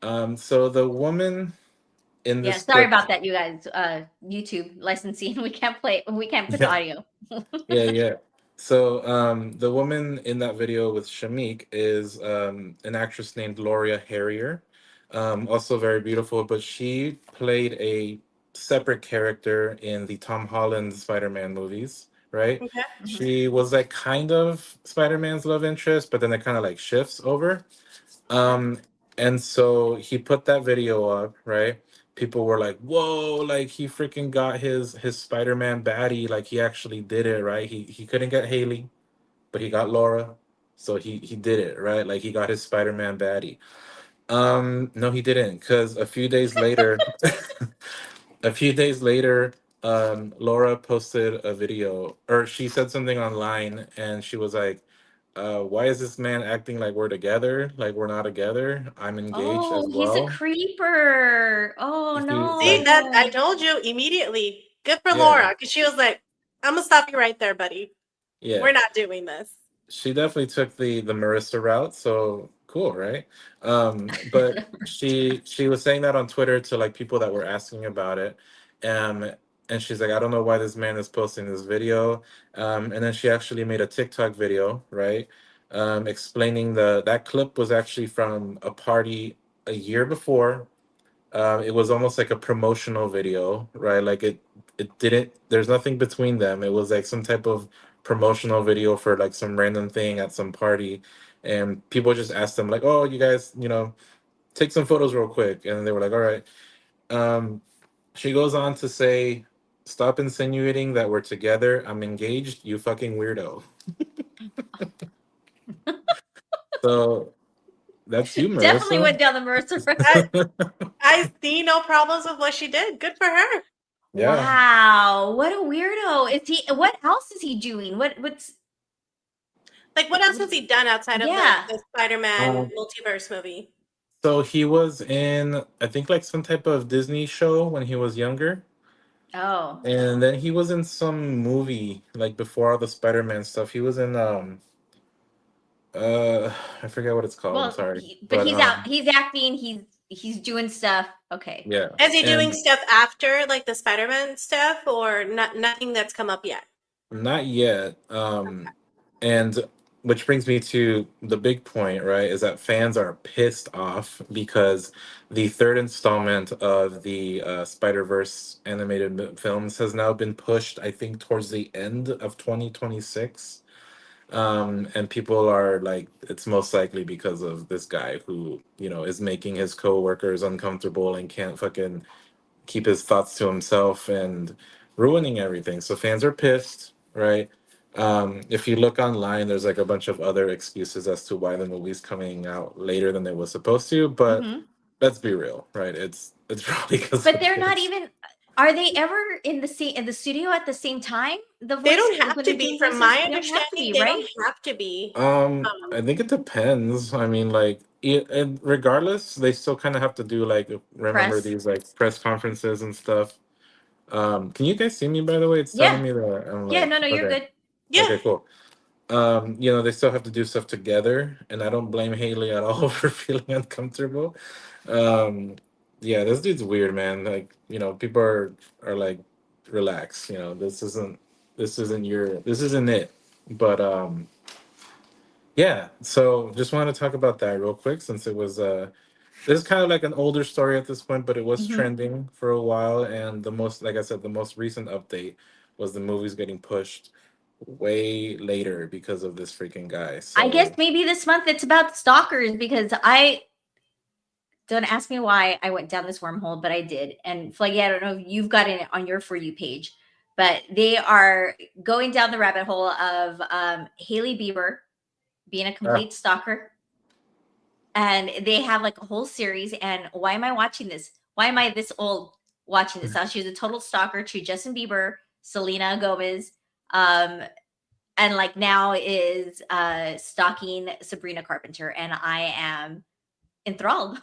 So the woman in this sorry clip, about that, you guys. YouTube licensing. We can't put the audio. yeah. So the woman in that video with Shamik is an actress named Gloria Harrier. Also very beautiful, but she played a separate character in the Tom Holland Spider-Man movies, right? Okay. She was like kind of Spider-Man's love interest, but then it kind of like shifts over. And so he put that video up, right? People were like, whoa, like he freaking got his Spider-Man baddie, like he actually did it, right? He couldn't get Haley, but he got Laura. So he did it, right? Like he got his Spider-Man baddie. No, he didn't, because a few days later, Laura posted a video, or she said something online, and she was like, why is this man acting like we're together? Like we're not together. I'm engaged as He's well. a creeper. Oh If you, no. See, that I told you immediately. Good for Yeah. Laura, because she was like, I'm gonna stop you right there, buddy. Yeah, We're not doing this. she definitely took the Marissa route. So cool, right? But she was saying that on Twitter to like people that were asking about it, and she's like, I don't know why this man is posting this video. And then she actually made a TikTok video, right? Explaining that clip was actually from a party a year before. It was almost like a promotional video, right? Like it didn't. There's nothing between them. It was like some type of promotional video for like some random thing at some party, and people just asked them like, "Oh, you guys, take some photos real quick," and they were like, "All right." She goes on to say, "Stop insinuating that we're together. I'm engaged. You fucking weirdo." So That's you, Definitely Marissa. went down the Marissa road. I see no problems with what she did. Good for her. Yeah. Wow, what a weirdo! Is he? What else is he doing? What's? Like, what else has he done outside of Yeah. the Spider-Man Um, multiverse movie? So he was in, I think, like some type of Disney show when he was younger. Oh, And then he was in some movie like before all the Spider-Man stuff. He was in I forget what it's called. I'm well, sorry. but But he's out. He's acting. He's doing stuff. Okay. yeah. Is he doing And stuff after like the Spider-Man stuff, or nothing that's come up yet? not yet. And which brings me to the big point, right? Is that fans are pissed off because the third installment of the Spider-Verse animated films has now been pushed, I think, towards the end of 2026. And people are like, it's most likely because of this guy who, is making his coworkers uncomfortable and can't fucking keep his thoughts to himself and ruining everything. So fans are pissed, right? If you look online, there's like a bunch of other excuses as to why the movie's coming out later than it was supposed to. But Mhm. let's be real, right? It's probably because. But they're not even. Are they ever in the studio at the same time? The They don't voices- have when to they're be. doing From voices, my they don't have to understanding, be, they right? don't have to be. I think it depends. I mean, like, and regardless, they still kind of have to do like remember Press. these like press conferences and stuff. Can you guys see me by the way? It's telling Yeah. me that I'm Yeah. like, No. You're okay. good. Yeah. Okay, cool. They still have to do stuff together, and I don't blame Haley at all for feeling uncomfortable. Um, yeah, this dude's weird, man. Like, people are like, relax. This isn't it. But yeah. So just wanted to talk about that real quick since it was this is kind of like an older story at this point, but it was Mhm. trending for a while, and like I said, the most recent update was the movie's getting pushed way later because of this freaking guy. I guess So maybe this month it's about stalkers because I don't ask me why I went down this wormhole, but I did. And Flaggy, I don't know if you've got it on your For You page, but they are going down the rabbit hole of Haley Bieber being a complete stalker. And they have like a whole series. And why am I watching this? Why am I this old watching this? Now she was a total stalker to Justin Bieber, Selena Gomez, and like now is stalking Sabrina Carpenter, and I am enthralled.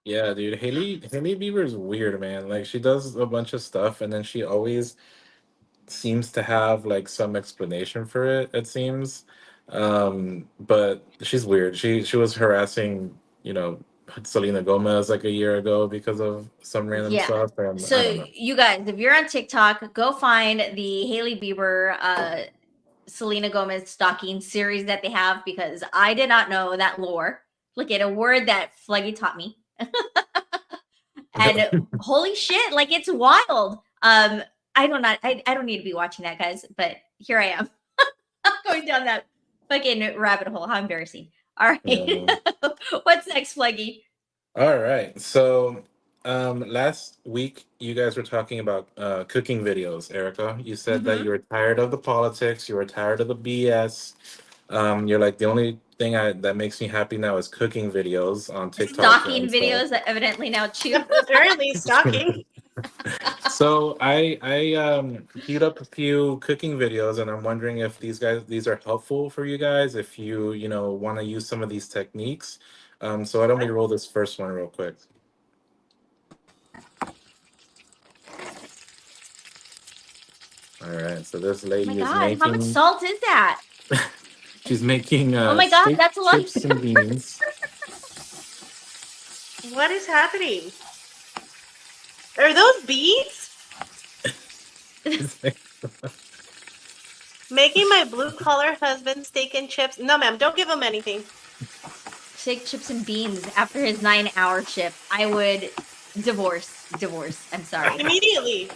yeah, dude, Haley Bieber's weird, man. Like she does a bunch of stuff, and then she always seems to have like some explanation for it. It seems, but she's weird. She was harassing, Selena Gomez like a year ago because of some random Yeah. stuff, and I So don't know. you guys, if you're on TikTok, go find the Haley Bieber, Selena Gomez stalking series that they have because I did not know that lore. Look at a word that Fluggy taught me. And holy shit, like it's wild. I don't need to be watching that, guys, but here I am. Going down that fucking rabbit hole. How embarrassing. All right. Yeah. What's next, Fluggy? All right. So, last week you guys were talking about cooking videos, Erica. You said that Mhm. you were tired of the politics, you were tired of the BS. You're like the only thing that makes me happy now is cooking videos on TikTok. Stalking and stuff. videos that evidently now too. Apparently stalking. So I queued up a few cooking videos, and I'm wondering if these are helpful for you guys if you want to use some of these techniques. So why don't we roll this first one real quick? All right, so this Oh lady my is god, making. how much salt is that? She's making. Oh my God, steak, that's a lot. chips and beans. What is happening? Are those beets? Making my blue collar husband steak and chips. No, ma'am, don't give him anything. Steak, chips, and beans after his 9-hour shift. I would divorce. I'm sorry. Immediately.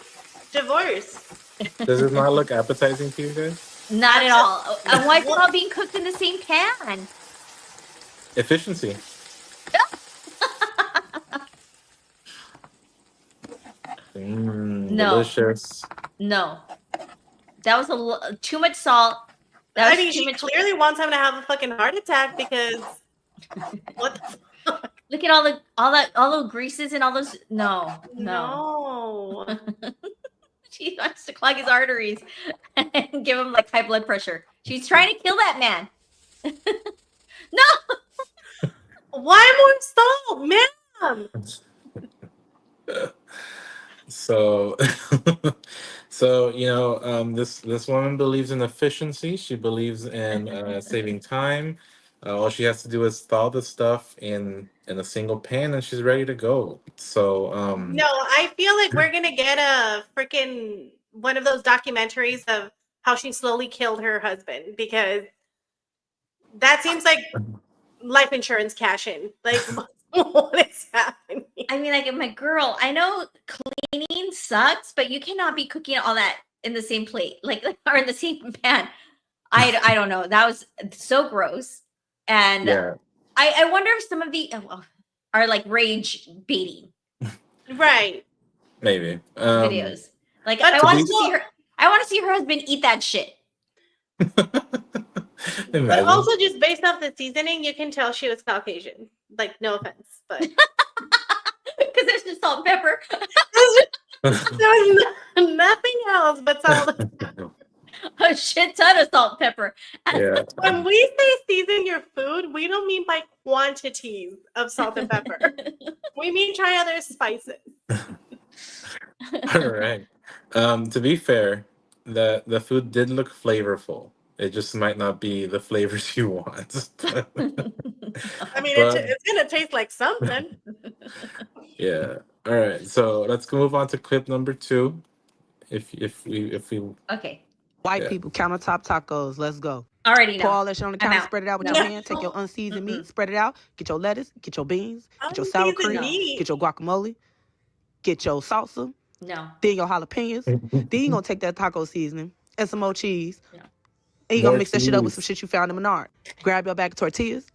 Divorce. Does it not look appetizing to you guys? Not at all. And why is it all being cooked in the same pan? Efficiency. No. Delicious. No. That was too much salt. That I was mean, too she much. clearly wants him to have a fucking heart attack because What the Look at all those greases and all those. No. No. She wants to clog his arteries and give him like high blood pressure. She's trying to kill that man. No. Why more salt, ma'am? So, so this woman believes in efficiency. She believes in saving time. All she has to do is thaw the stuff in a single pan, and she's ready to go. So, No, I feel like we're gonna get a freaking one of those documentaries of how she slowly killed her husband, because that seems like life insurance cash in. Like, what is happening? I mean, like, my girl, I know cleaning sucks, but you cannot be cooking all that in the same plate, like or in the same pan. I don't know. That was so gross. And yeah, I wonder if some of the are like rage baiting Right. maybe. videos. Like, But I want to also- see her. I want to see her husband eat that shit. But Imagine. also, just based off the seasoning, you can tell she was Caucasian. Like, no offense, but Because there's just salt and pepper. there was nothing else but salt. A shit ton of salt and pepper. Yeah. When we say season your food, we don't mean by quantities of salt and pepper. We mean try other spices. All right. To be fair, the food did look flavorful. It just might not be the flavors you want. I mean, But- it's gonna taste like something. Yeah. All right. So let's move on to clip number 2. If we Okay. White Yeah. people countertop tacos. Let's go. Already Pour all know. that shit on the I'm counter, out. spread it out with No. your hand. Take your unseasoned meat, spread it out. Get your lettuce, get your beans, get your sour Unseasoned cream, meat. get your guacamole, get your salsa, No. then your jalapenos. Then you gonna take that taco seasoning and some more cheese. Yeah. And you More gonna mix that shit up with some cheese. shit you found in Menard. Grab your bag of tortillas,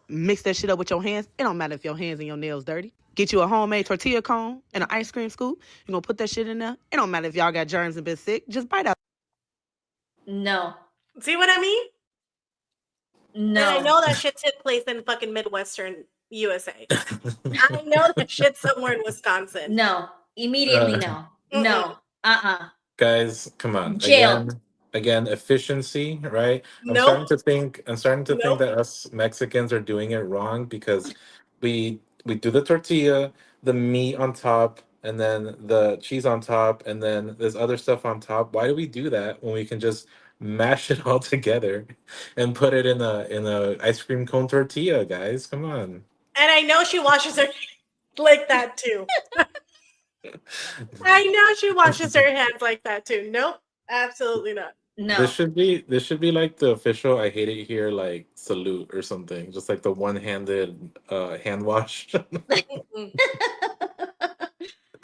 mix that shit up with your hands. It don't matter if your hands and your nails dirty. Get you a homemade tortilla cone and an ice cream scoop. You gonna put that shit in there. It don't matter if y'all got germs and been sick. Just bite out. No. See what I mean? No. And I know that shit took place in fucking Midwestern USA. I know that shit somewhere in Wisconsin. No. Immediately Uh, no. No. Guys, come on. Jail. Again, efficiency, right? I'm Nope. starting to think Nope. that us Mexicans are doing it wrong because we do the tortilla, the meat on top, and then the cheese on top, and then there's other stuff on top. Why do we do that when we can just mash it all together and put it in a ice cream cone tortilla, guys? Come on. And I know she washes her like that too. I know she washes her hands like that too. Nope, absolutely not. No. This should be like the official I hate it here like salute or something. Just like the one-handed hand wash.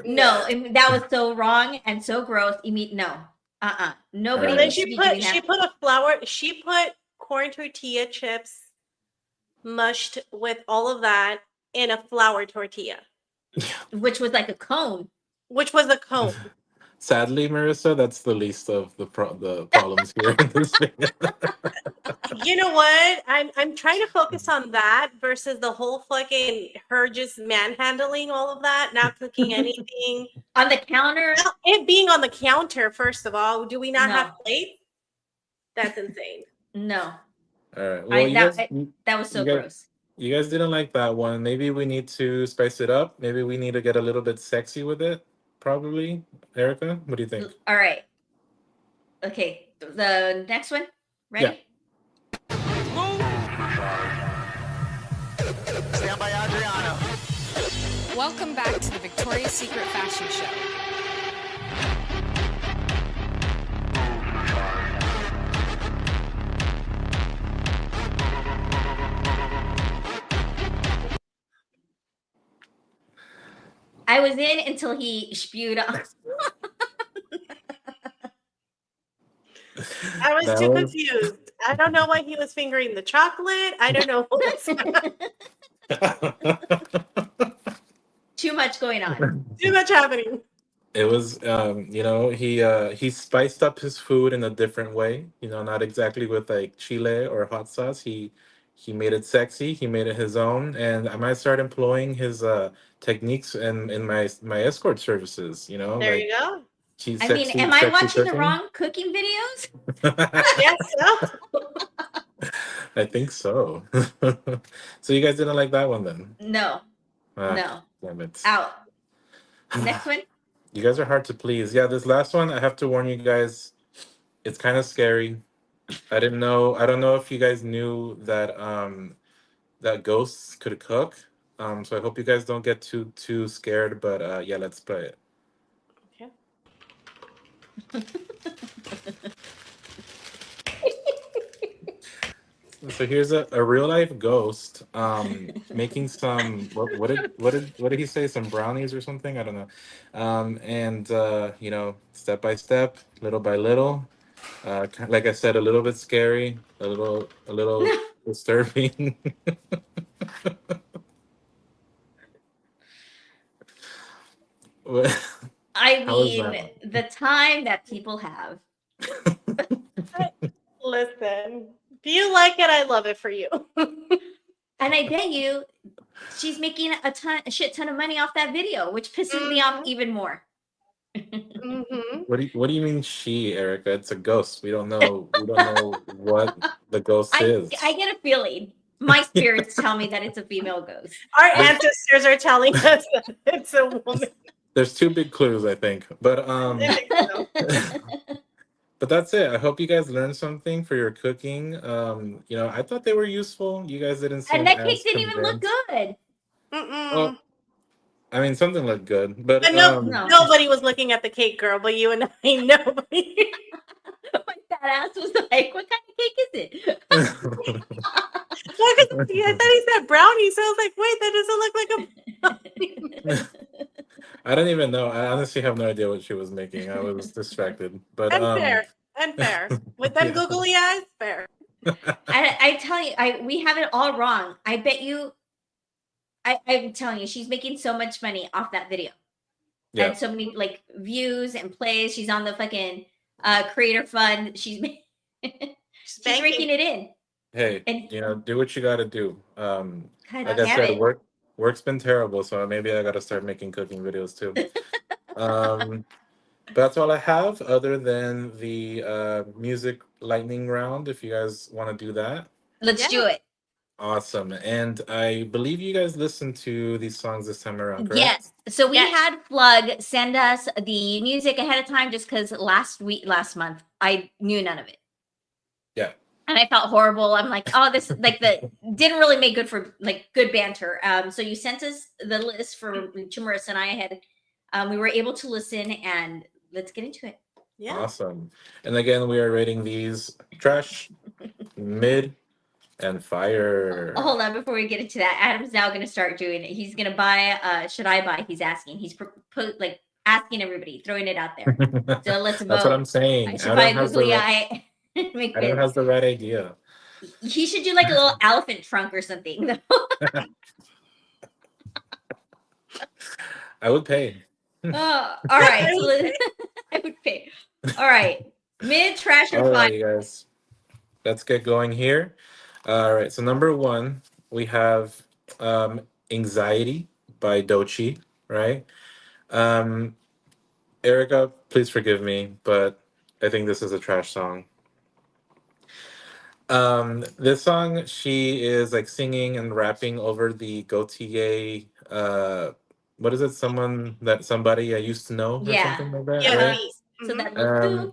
No. That was so wrong and so gross. No. Nobody And then needs to she be put doing that. she put corn tortilla chips mushed with all of that in a flour tortilla, Which was like a cone. which was a cone. Sadly, Marissa, that's the least of the problems here in this video. You know what? I'm trying to focus on that versus the whole fucking her just manhandling all of that, not cooking anything. On the counter. Well, it being on the counter, first of all, do we not No. have plates? That's insane. No. All right. Well, That was so you guys- gross. you guys didn't like that one. Maybe we need to spice it up. Maybe we need to get a little bit sexy with it. Probably, Erica. What do you think? All right. Okay. The next one. Ready? Stand by Adriana. Welcome back to the Victoria's Secret Fashion Show. I was in until he spewed on. I was That too was- confused. I don't know why he was fingering the chocolate. I don't know. Too much going on. Too much happening. It was, he spiced up his food in a different way. Not exactly with like chile or hot sauce. He He made it sexy. He made it his own, and I might start employing his techniques in my escort services. You know, There like you go. cheap, I mean, sexy, am I sexy watching the cooking. wrong cooking videos? Yes, so. I think so. So you guys didn't like that one then? No, Ah, no, damn it. out. Next one. You guys are hard to please. Yeah, this last one, I have to warn you guys, it's kind of scary. I don't know if you guys knew that that ghosts could cook. So I hope you guys don't get too scared, but yeah, let's play it. Okay. So here's a real life ghost making some what did he say, some brownies or something, I don't know, and you know, step by step, little by little, like I said, a little bit scary, a little disturbing. What- I How was mean, that? the time that people have. Listen, if you like it, I love it for you. And I bet you she's making a shit ton of money off that video, which pisses me off even more. Mm-hmm. What do you mean she, Erica? It's a ghost. We don't know what the ghost is. I get a feeling. My spirits tell me that it's a female ghost. Our ancestors are telling us that it's a woman. There's two big clues, I think. But I think so. but that's it. I hope you guys learned something for your cooking. You know, I thought they were useful. You guys didn't seem And that as cake didn't even look convinced. good. Well, I mean, something looked good, but But nobody was looking at the cake, girl, but you and I, nobody. My fat ass was like, what kind of cake is it? Well, 'cause I thought he said brownie, so I was like, wait, that doesn't look like a I don't even know. I honestly have no idea what she was making. I was distracted. But unfair. With them Yeah. googly eyes, fair. I tell you, we have it all wrong. I bet you. I'm telling you, she's making so much money off that video, Yeah. and so many like views and plays. She's on the fucking creator fund. She's raking it in. Hey, And- you know, do what you got to do. God Like I damn said, it. work's been terrible, so maybe I got to start making cooking videos too. But that's all I have, other than the music lightning round. If you guys want to do that, Let's do it. awesome. And I believe you guys listened to these songs this time around, correct? Yes. So we had Flug send us the music ahead of time just because last month, I knew none of it. Yeah. And I felt horrible. I'm like, oh, this like the didn't really make good for like good banter. So you sent us the list for Chimarissa and I had we were able to listen and let's get into it. Yeah. Awesome. And again, we are rating these trash, mid, and fire. Oh, hold on, before we get into that, Adam's now going to start doing it. He's going to buy. Should I buy? He's asking. He's like asking everybody, throwing it out there. So let's vote. That's what I'm saying. I should buy a Adam has the googly right- eye. Adam has the right idea. He should do like a little elephant trunk or something. I would pay. Oh, all right. So I would pay. All right. Mid, trash, or All fire. right, you guys. Let's get going here. All right. So number one, we have Anxiety by Doechii, right? Erica, please forgive me, but I think this is a trash song. This song, she is like singing and rapping over the Gaultier, what is it? Somebody I used to know, or Yeah. something like that, Yeah. right? Beat. So that that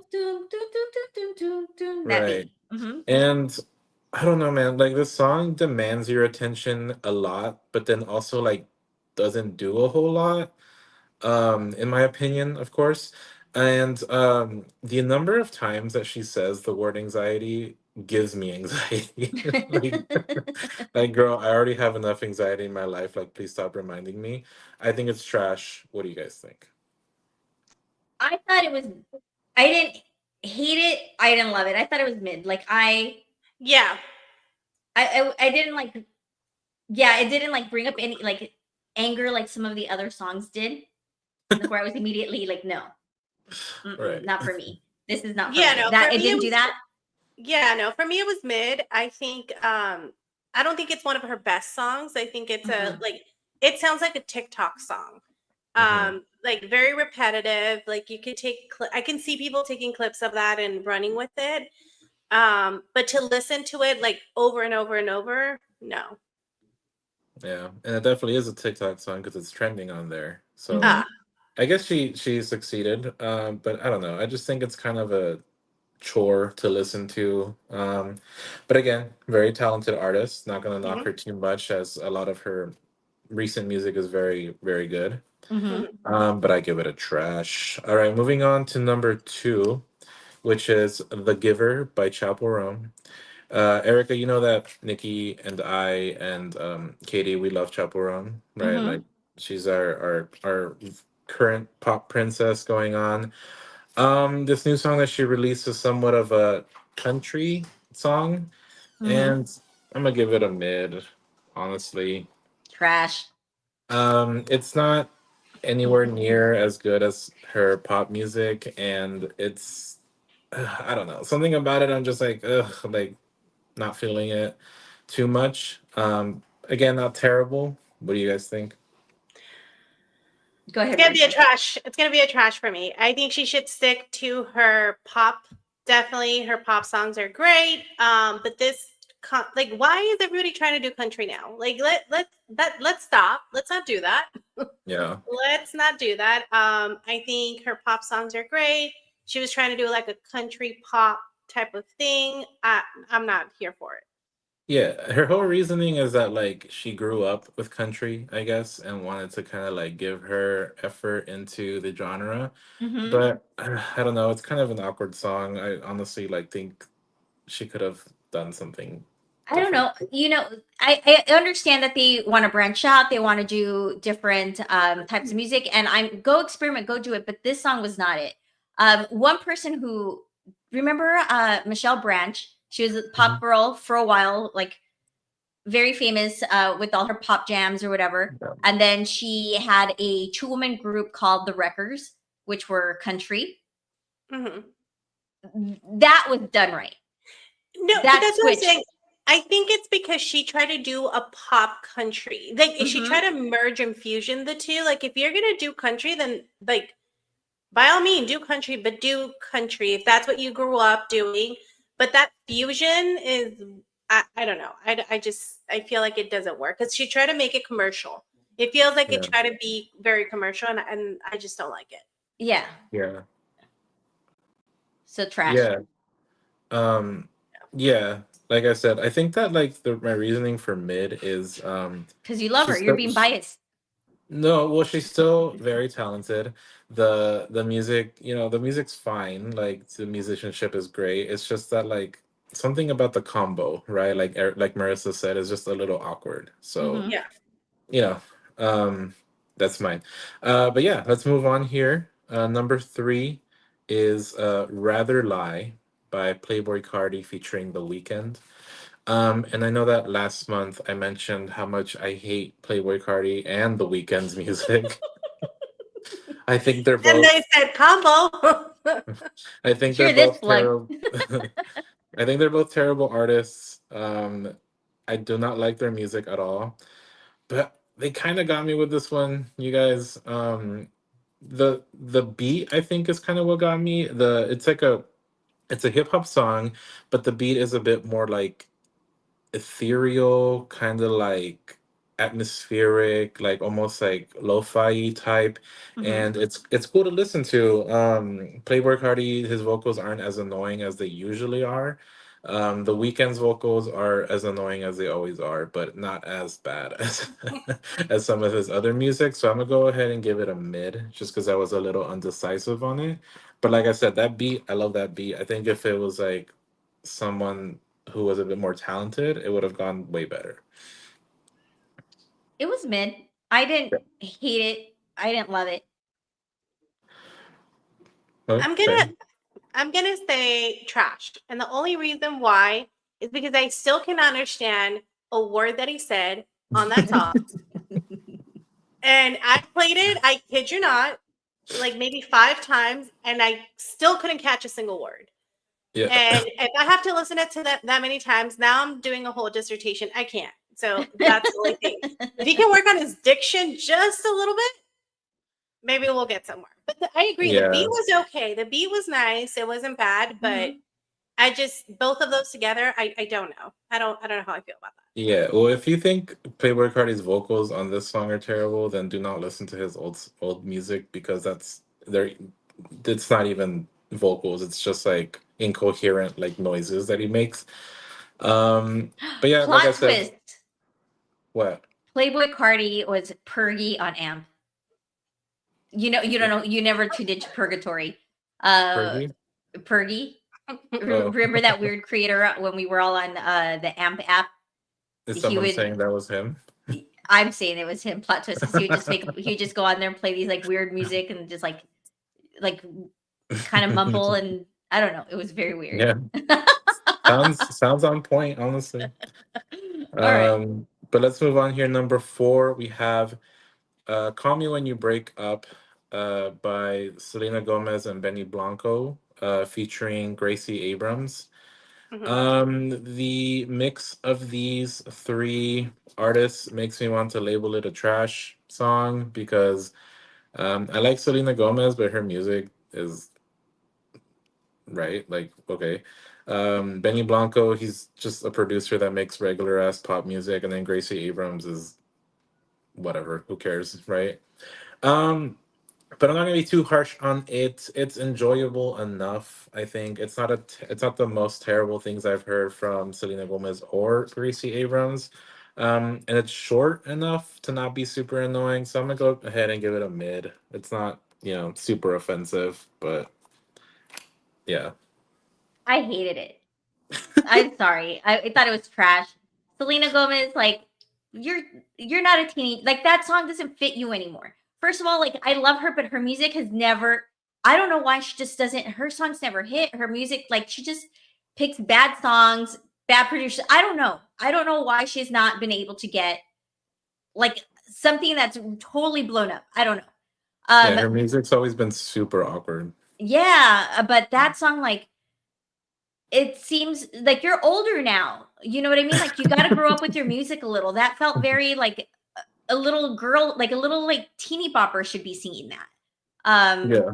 Right. beat. Mhm. And I don't know, man. Like this song demands your attention a lot, but then also like doesn't do a whole lot. In my opinion, of course. And the number of times that she says the word anxiety gives me anxiety. Like, girl, I already have enough anxiety in my life. Like, please stop reminding me. I think it's trash. What do you guys think? I thought it was. I didn't hate it. I didn't love it. I thought it was mid. Like I didn't like. Yeah, it didn't like bring up any like anger like some of the other songs did. Like, where I was immediately like, no, Right. not for me. This is not. For Yeah, me. no, that for it me didn't it do was- that. Yeah, no, for me it was mid. I think I don't think it's one of her best songs. I think it's Mhm. it sounds like a TikTok song. Like very repetitive. Like you could I can see people taking clips of that and running with it. But to listen to it like over and over and over, no. Yeah, and it definitely is a TikTok song because it's trending on there. So Mhm. Ah, I guess she succeeded, but I don't know. I just think it's kind of a chore to listen to. But again, very talented artist. Not gonna knock mhm, her too much, as a lot of her recent music is very, very good. Mhm. mhm. But I give it a trash. All right, moving on to number two, which is "The Giver" by Chapo Rome. Erica, you know that Nikki and I and Katie, we love Chapo Rome, right? Like Mhm. she's our current pop princess going on. This new song that she released is somewhat of a country song, Mhm. and I'm gonna give it a mid, honestly. Trash. It's not anywhere near as good as her pop music, and it's I don't know, something about it. I'm just like, ugh, like not feeling it too much. Again, not terrible. What do you guys think? Go It's ahead, gonna be a Marissa. trash. It's gonna be a trash for me. I think she should stick to her pop. Definitely, her pop songs are great. But like, why is everybody trying to do country now? Like, let's stop. Let's not do that. Yeah, Let's not do that. I think her pop songs are great. She was trying to do like a country pop type of thing. I'm not here for it. yeah. Her whole reasoning is that like she grew up with country, I guess, and wanted to kind of like give her effort into the genre. Mhm. But I don't know. It's kind of an awkward song. I honestly like think she could have done something I don't different. know. I understand that they want to branch out. They want to do different types of music, and I'm go experiment, go do it. But this song was not it. One person who remember Michelle Branch. She was a pop Mhm. girl for a while, like very famous with all her pop jams or whatever. Yeah. And then she had a two-woman group called the Wreckers, which were country. Mhm. That was done right. No, but That that's what I'm switch. saying. I think it's because she tried to do a pop country. Like if she Mhm. tried to merge and fusion the two. Like if you're gonna do country, then like by all means do country, but do country if that's what you grew up doing. But that fusion is I don't know. I feel like it doesn't work because she tried to make it commercial. It feels like it Yeah. tried to be very commercial, and I just don't like it. Yeah. Yeah. So trash. Yeah. Um, yeah. Like I said, I think that like my reasoning for mid is Because you love her. she's You're still being biased. no, well, she's still very talented. The music, the music's fine. Like the musicianship is great. It's just that like something about the combo, right? Like like Marissa said, is just a little awkward. So, Mhm. Yeah. you know, um, that's mine. But yeah, let's move on here. Number three is "Rather Lie" by Playboy Cardi featuring The Weeknd. And I know that last month I mentioned how much I hate Playboy Cardi and The Weeknd's music. I think they're And both. they said combo. I think they're Hear this both plug. terrible. I think they're both terrible artists. I do not like their music at all, but they kind of got me with this one, you guys. The beat I think is kind of what got me. It's a hip hop song, but the beat is a bit more like ethereal, kind of like atmospheric, like almost like lo-fi type, Mhm. and it's cool to listen to. Playboy Cardi, his vocals aren't as annoying as they usually are. The Weeknd's vocals are as annoying as they always are, but not as bad as as some of his other music. So I'm gonna go ahead and give it a mid, just because I was a little undecisive on it. But like I said, that beat, I love that beat. I think if it was like someone who was a bit more talented, it would have gone way better. It was mid. I didn't hate it. I didn't love it. I'm Okay. gonna I'm gonna say trash. And the only reason why is because I still can understand a word that he said on that song. And I played it, I kid you not, like maybe 5 times, and I still couldn't catch a single word. Yeah. And if I have to listen to that many times, now I'm doing a whole dissertation. I can't. So that's the only thing. If he can work on his diction just a little bit, maybe we'll get somewhere. But I agree. The beat Yeah. was okay. The beat was nice. It wasn't bad, but I just both of those together, I don't know. I don't know how I feel about that. Yeah. Well, if you think Playboy Cardi's vocals on this song are terrible, then do not listen to his old music because it's not even vocals. It's just like incoherent like noises that he makes. But yeah, like I Plot said, twist. what? Playboy Cardi was Pergy on AMP. You don't know. You never tuned into Purgatory. Fergie? Pergy. Oh. Remember that weird creator when we were all on the AMP app? Is He someone would- saying that was him? I'm saying it was him. Plot twist. 'Cause he would just go on there and play these like weird music and just like kind of mumble, and I don't know. It was very weird. Yeah. Sounds on point, honestly. All right. But let's move on here. Number 4, we have Call Me When You Break Up by Selena Gomez and Benny Blanco, featuring Gracie Abrams. The mix of these 3 artists makes me want to label it a trash song because I like Selena Gomez, but her music is right. Like, okay. Benny Blanco, he's just a producer that makes regular ass pop music, and then Gracie Abrams is whatever. Who cares, right? But I'm not gonna be too harsh on it. It's enjoyable enough. I think it's not the most terrible things I've heard from Selena Gomez or Gracie Abrams. And it's short enough to not be super annoying. So I'm gonna go ahead and give it a mid. It's not, super offensive, but yeah. I hated it. I'm sorry. I thought it was trash. Selena Gomez, like, you're not a teeny. Like, that song doesn't fit you anymore. First of all, like, I love her, but her music has never. I don't know why she just doesn't. Her songs never hit. Her music, like, she just picks bad songs, bad producers. I don't know. I don't know why she's not been able to get like something that's totally blown up. I don't know. Yeah, her music's always been super awkward. Yeah, but that song, like, it seems like you're older now. You know what I mean? Like, you got to grow up with your music a little. That felt very like a little girl, like a little like teeny bopper should be singing that. Yeah.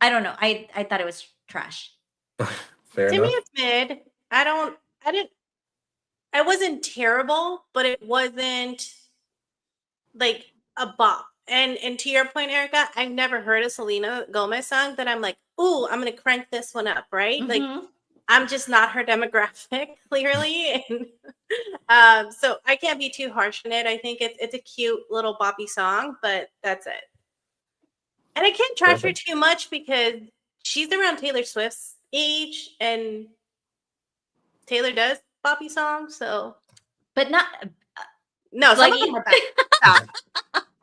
I don't know. I thought it was trash. Fair To enough. me, it's mid. I wasn't terrible, but it wasn't like a bop. And to your point, Erica, I've never heard a Selena Gomez song that I'm like, ooh, I'm gonna crank this one up, right? Like, I'm just not her demographic, clearly. And so I can't be too harsh on it. I think it's a cute little boppy song, but that's it. And I can't trash her too much because she's around Taylor Swift's age, and Taylor does boppy songs, so. But not. No, some of them were bad. Stop.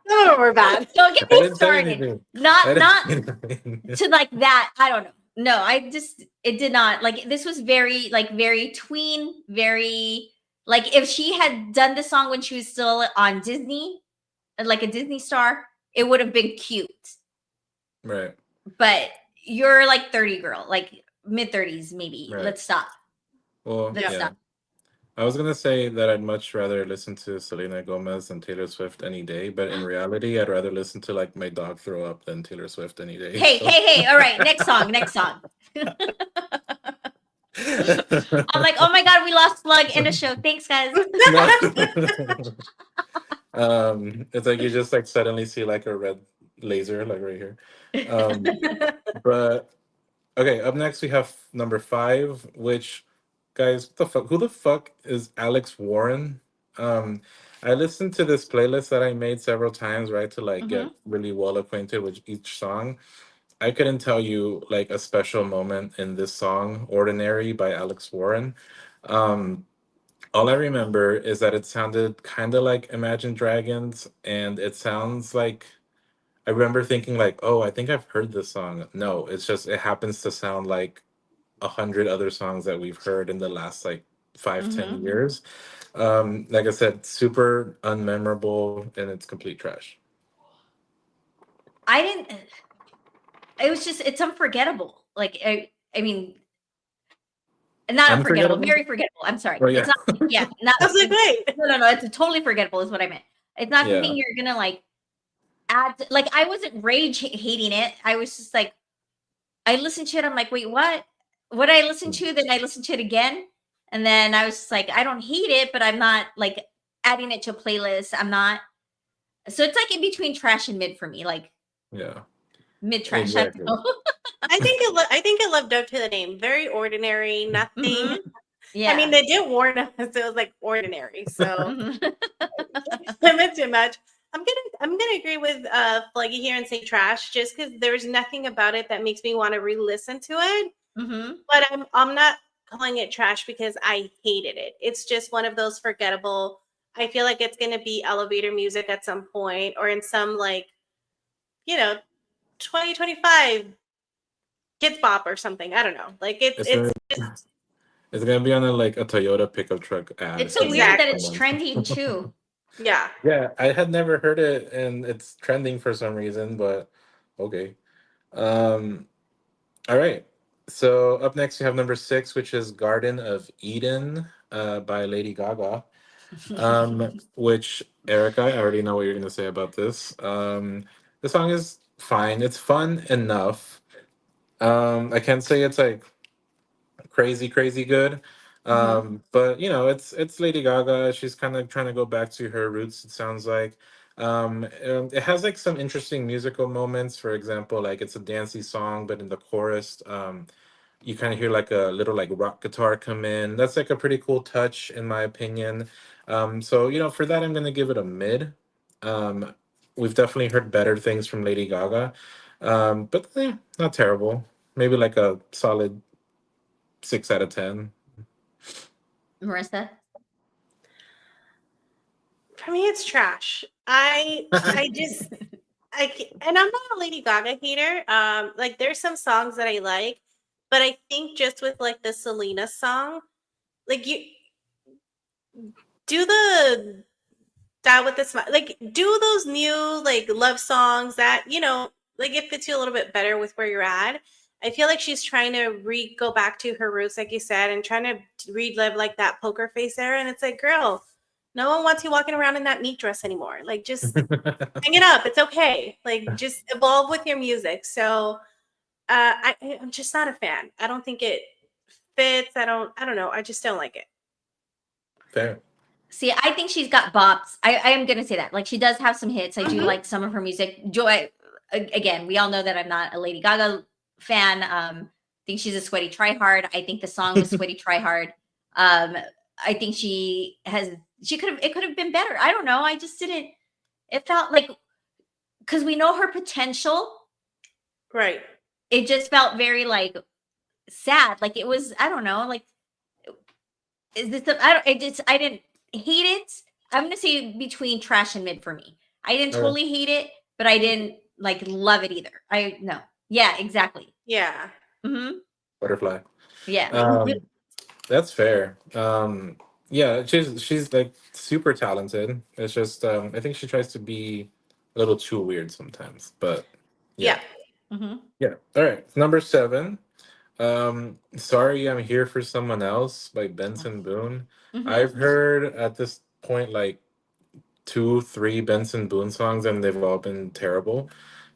Some of them were bad. Don't get I me didn't say started. anything. Not anything. to like that. I don't know. No, it did not. Like, this was very tween, very like, if she had done the song when she was still on Disney, like a Disney star, it would have been cute. Right. But you're like 30, girl, like mid 30s, maybe. Right. Let's stop. Well, Let's yeah. stop. I was gonna say that I'd much rather listen to Selena Gomez than Taylor Swift any day, but in reality, I'd rather listen to like my dog throw up than Taylor Swift any day. Hey! All right, next song. I'm like, oh my god, we lost Plug in the show. Thanks, guys. It's like you just like suddenly see like a red laser like right here. But okay, up next we have number 5, which, guys, what the fuck? Who the fuck is Alex Warren? I listened to this playlist that I made several times, right, to like get really well acquainted with each song. I couldn't tell you like a special moment in this song, Ordinary by Alex Warren. All I remember is that it sounded kind of like Imagine Dragons, and it sounds like, I remember thinking like, oh, I think I've heard this song. No, it's just, it happens to sound like 100 other songs that we've heard in the last like 5-10 years. Like I said, super unmemorable, and it's complete trash. It was just, it's unforgettable. Like, I mean, Not unforgettable, Unforgettable? very forgettable. I'm sorry. Oh, yeah. It's not, yeah, not, I was like, wait. no, it's totally forgettable is what I meant. It's not Yeah. something you're gonna like add, like, I wasn't rage hating it. I was just like, I listened to it, I'm like, wait, what? What did I listen to? Then I listened to it again. And then I was just like, I don't hate it, but I'm not like adding it to a playlist. I'm not. So it's like in between trash and mid for me, like Yeah. mid trash. Exactly. I think it lived up to the name. Very ordinary, nothing. Mhm. Yeah. I mean, they did warn us. It was like ordinary, so Mhm. limit too much. I'm gonna agree with Fluggy here and say trash, just because there's nothing about it that makes me want to re-listen to it. Mhm. But I'm not calling it trash because I hated it. It's just one of those forgettable. I feel like it's gonna be elevator music at some point, or in some like, 2025 Kids Bop or something. I don't know. Like It's it's gonna, it's gonna be on a Toyota pickup truck ad. It's so for weird that someone. it's trending too. yeah. Yeah, I had never heard it, and it's trending for some reason. But okay. Um. All right. So up next, we have number 6, which is "Garden of Eden" by Lady Gaga. Which Erica, I already know what you're gonna say about this. The song is fine. It's fun enough. I can't say it's like crazy, crazy good. But it's Lady Gaga. She's kind of trying to go back to her roots, it sounds like. It has like some interesting musical moments. For example, like it's a dancey song, but in the chorus, you kind of hear like a little like rock guitar come in. That's like a pretty cool touch, in my opinion. So for that, I'm gonna give it a mid. Um, we've definitely heard better things from Lady Gaga, but not terrible. Maybe like a solid 6 out of 10. Marissa? For me, it's trash. I just and I'm not a Lady Gaga hater. Like there's some songs that I like, but I think just with like the Selena song, like you do that with the smile, like do those new like love songs that like it fits you a little bit better with where you're at. I feel like she's trying to go back to her roots, like you said, and trying to relive like that poker face era. And it's like, girl, no one wants you walking around in that meat dress anymore. Like, just hang it up. It's okay. Like, just evolve with your music. So, I'm just not a fan. I don't think it fits. I don't know. I just don't like it. Fair. See, I think she's got bops. I am gonna say that. Like, she does have some hits. I do like some of her music. Again, we all know that I'm not a Lady Gaga fan. I think she's a sweaty tryhard. I think the song was sweaty tryhard. I think it could have been better. I don't know. I just didn't. It felt like, because we know her potential, right? It just felt very like sad. Like it was. I don't know. Like, is this? I didn't hate it. I'm gonna say between trash and mid for me. I didn't totally hate it, but I didn't like love it either. No. Yeah. Exactly. Yeah. Mm-hmm. Butterfly. Yeah. That's fair. Yeah, she's like super talented. It's just I think she tries to be a little too weird sometimes. But yeah. Mm-hmm. Yeah. All right. Number 7. Sorry, I'm Here for Someone Else by Benson Boone. Mm-hmm. I've heard at this point like 2-3 Benson Boone songs, and they've all been terrible.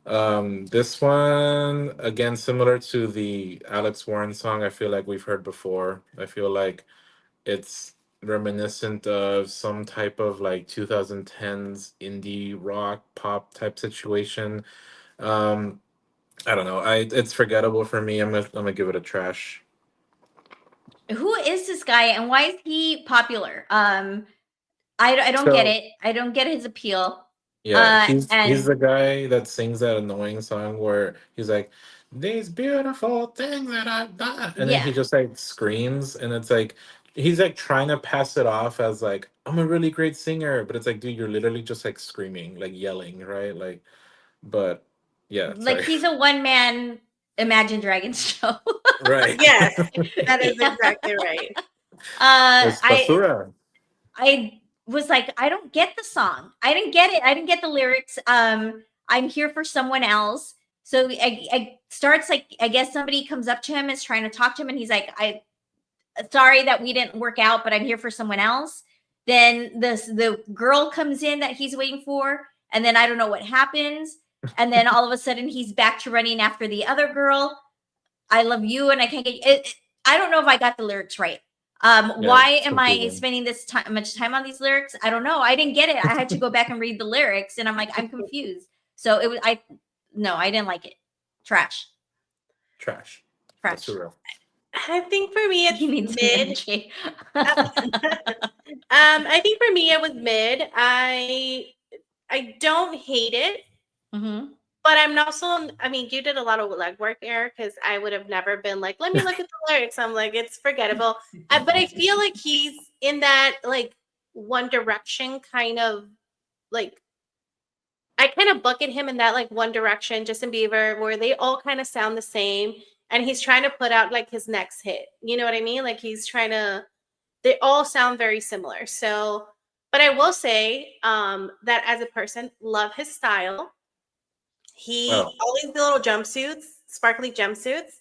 This one, again, similar to the Alex Warren song, I feel like we've heard before. I feel like it's reminiscent of some type of like 2010s indie rock pop type situation. I don't know. It's forgettable for me. I'm gonna give it a trash. Who is this guy and why is he popular? I don't get it. I don't get his appeal. Yeah, he's the guy that sings that annoying song where he's like, "These beautiful things that I've done," and then he just like screams, and it's like he's like trying to pass it off as like, "I'm a really great singer," but it's like, dude, you're literally just like screaming, like yelling, right? Like, but yeah, like sorry. he's a one-man Imagine Dragons show. Right. Yes, that is exactly right. I was like, I don't get the song. I didn't get it. I didn't get the lyrics. I'm here for someone else. So I starts like, I guess somebody comes up to him, is trying to talk to him, and he's like, sorry that we didn't work out, but I'm here for someone else. Then the girl comes in that he's waiting for, and then I don't know what happens. And then all of a sudden he's back to running after the other girl. I love you, and I can't get it. I don't know if I got the lyrics right. Why am I spending this much time on these lyrics? I don't know. I didn't get it. I had to go back and read the lyrics, and I'm like, I'm confused. So it was I didn't like it. Trash. That's real. I think for me it's mid. I think for me it was mid. I don't hate it, but I'm also. I mean, you did a lot of legwork, Eric, because I would have never been like, let me look at the lyrics. I'm like, it's forgettable. But I feel like he's in that like One Direction kind of like. I kind of bucket him in that like One Direction, Justin Bieber, where they all kind of sound the same. And he's trying to put out like his next hit. You know what I mean? Like he's trying to, they all sound very similar. So, but I will say that as a person, love his style. All these little jumpsuits, sparkly jumpsuits,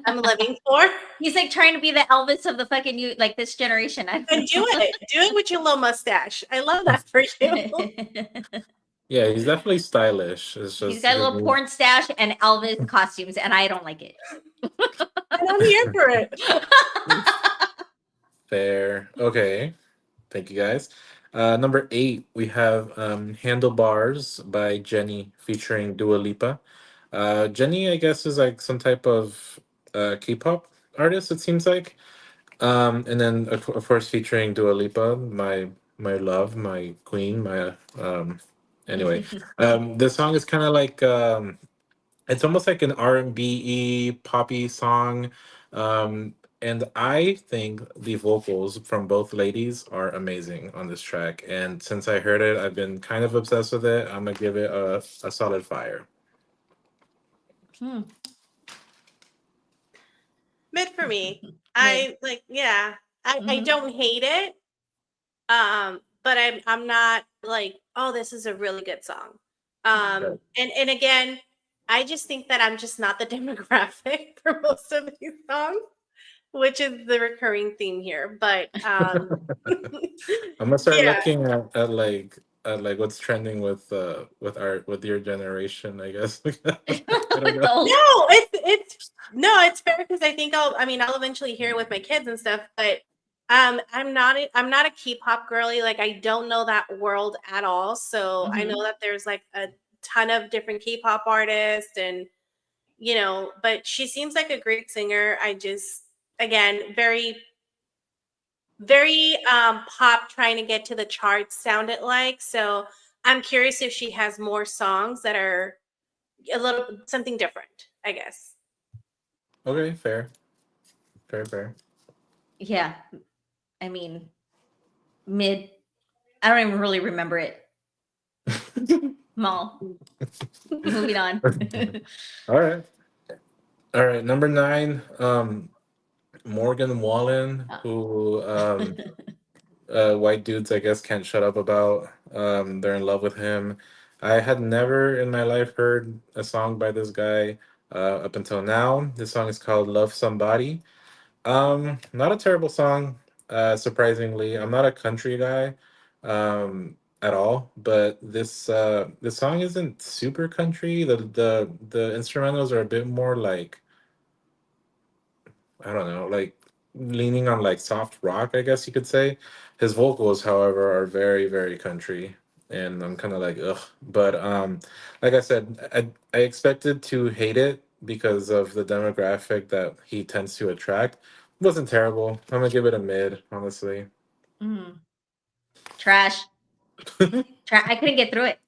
I'm living for. He's like trying to be the Elvis of the fucking like this generation. And do it with your little mustache. I love that for you. Yeah, he's definitely stylish. It's just he's got a little porn stash and Elvis costumes, and I don't like it. And I'm here for it. Fair. Okay. Thank you, guys. Number 8, we have Handlebars by Jenny featuring Dua Lipa. Jenny, I guess, is like some type of K-pop artist, it seems like. And then, of course, featuring Dua Lipa, my love, my queen, my... Anyway, this song is kind of like it's almost like an R&B poppy song, and I think the vocals from both ladies are amazing on this track. And since I heard it, I've been kind of obsessed with it. I'm gonna give it a solid fire. Mid for me. I like, yeah. I don't hate it. But I'm not like, oh, this is a really good song. And again, I just think that I'm just not the demographic for most of these songs, which is the recurring theme here. But I'm gonna start looking at like what's trending with your generation, I guess. I don't know. No, it's fair because I think I'll eventually hear it with my kids and stuff, but I'm not a K-pop girly. Like I don't know that world at all. So I know that there's like a ton of different K-pop artists and but she seems like a great singer. I just again very pop trying to get to the charts sounded like. So I'm curious if she has more songs that are a little something different, I guess. Okay, fair. Yeah. I mean, mid. I don't even really remember it. Mal. Moving on. All right. Number 9, Morgan Wallen, who white dudes, I guess, can't shut up about. They're in love with him. I had never in my life heard a song by this guy up until now. This song is called Love Somebody. Not a terrible song. Surprisingly, I'm not a country guy at all, but this song isn't super country. The instrumentals are a bit more like, I don't know, like leaning on like soft rock, I guess you could say. His vocals, however, are very, very country, and I'm kind of like, ugh. But like I said, I expected to hate it because of the demographic that he tends to attract. It wasn't terrible. I'm gonna give it a mid, honestly. Trash. I couldn't get through it.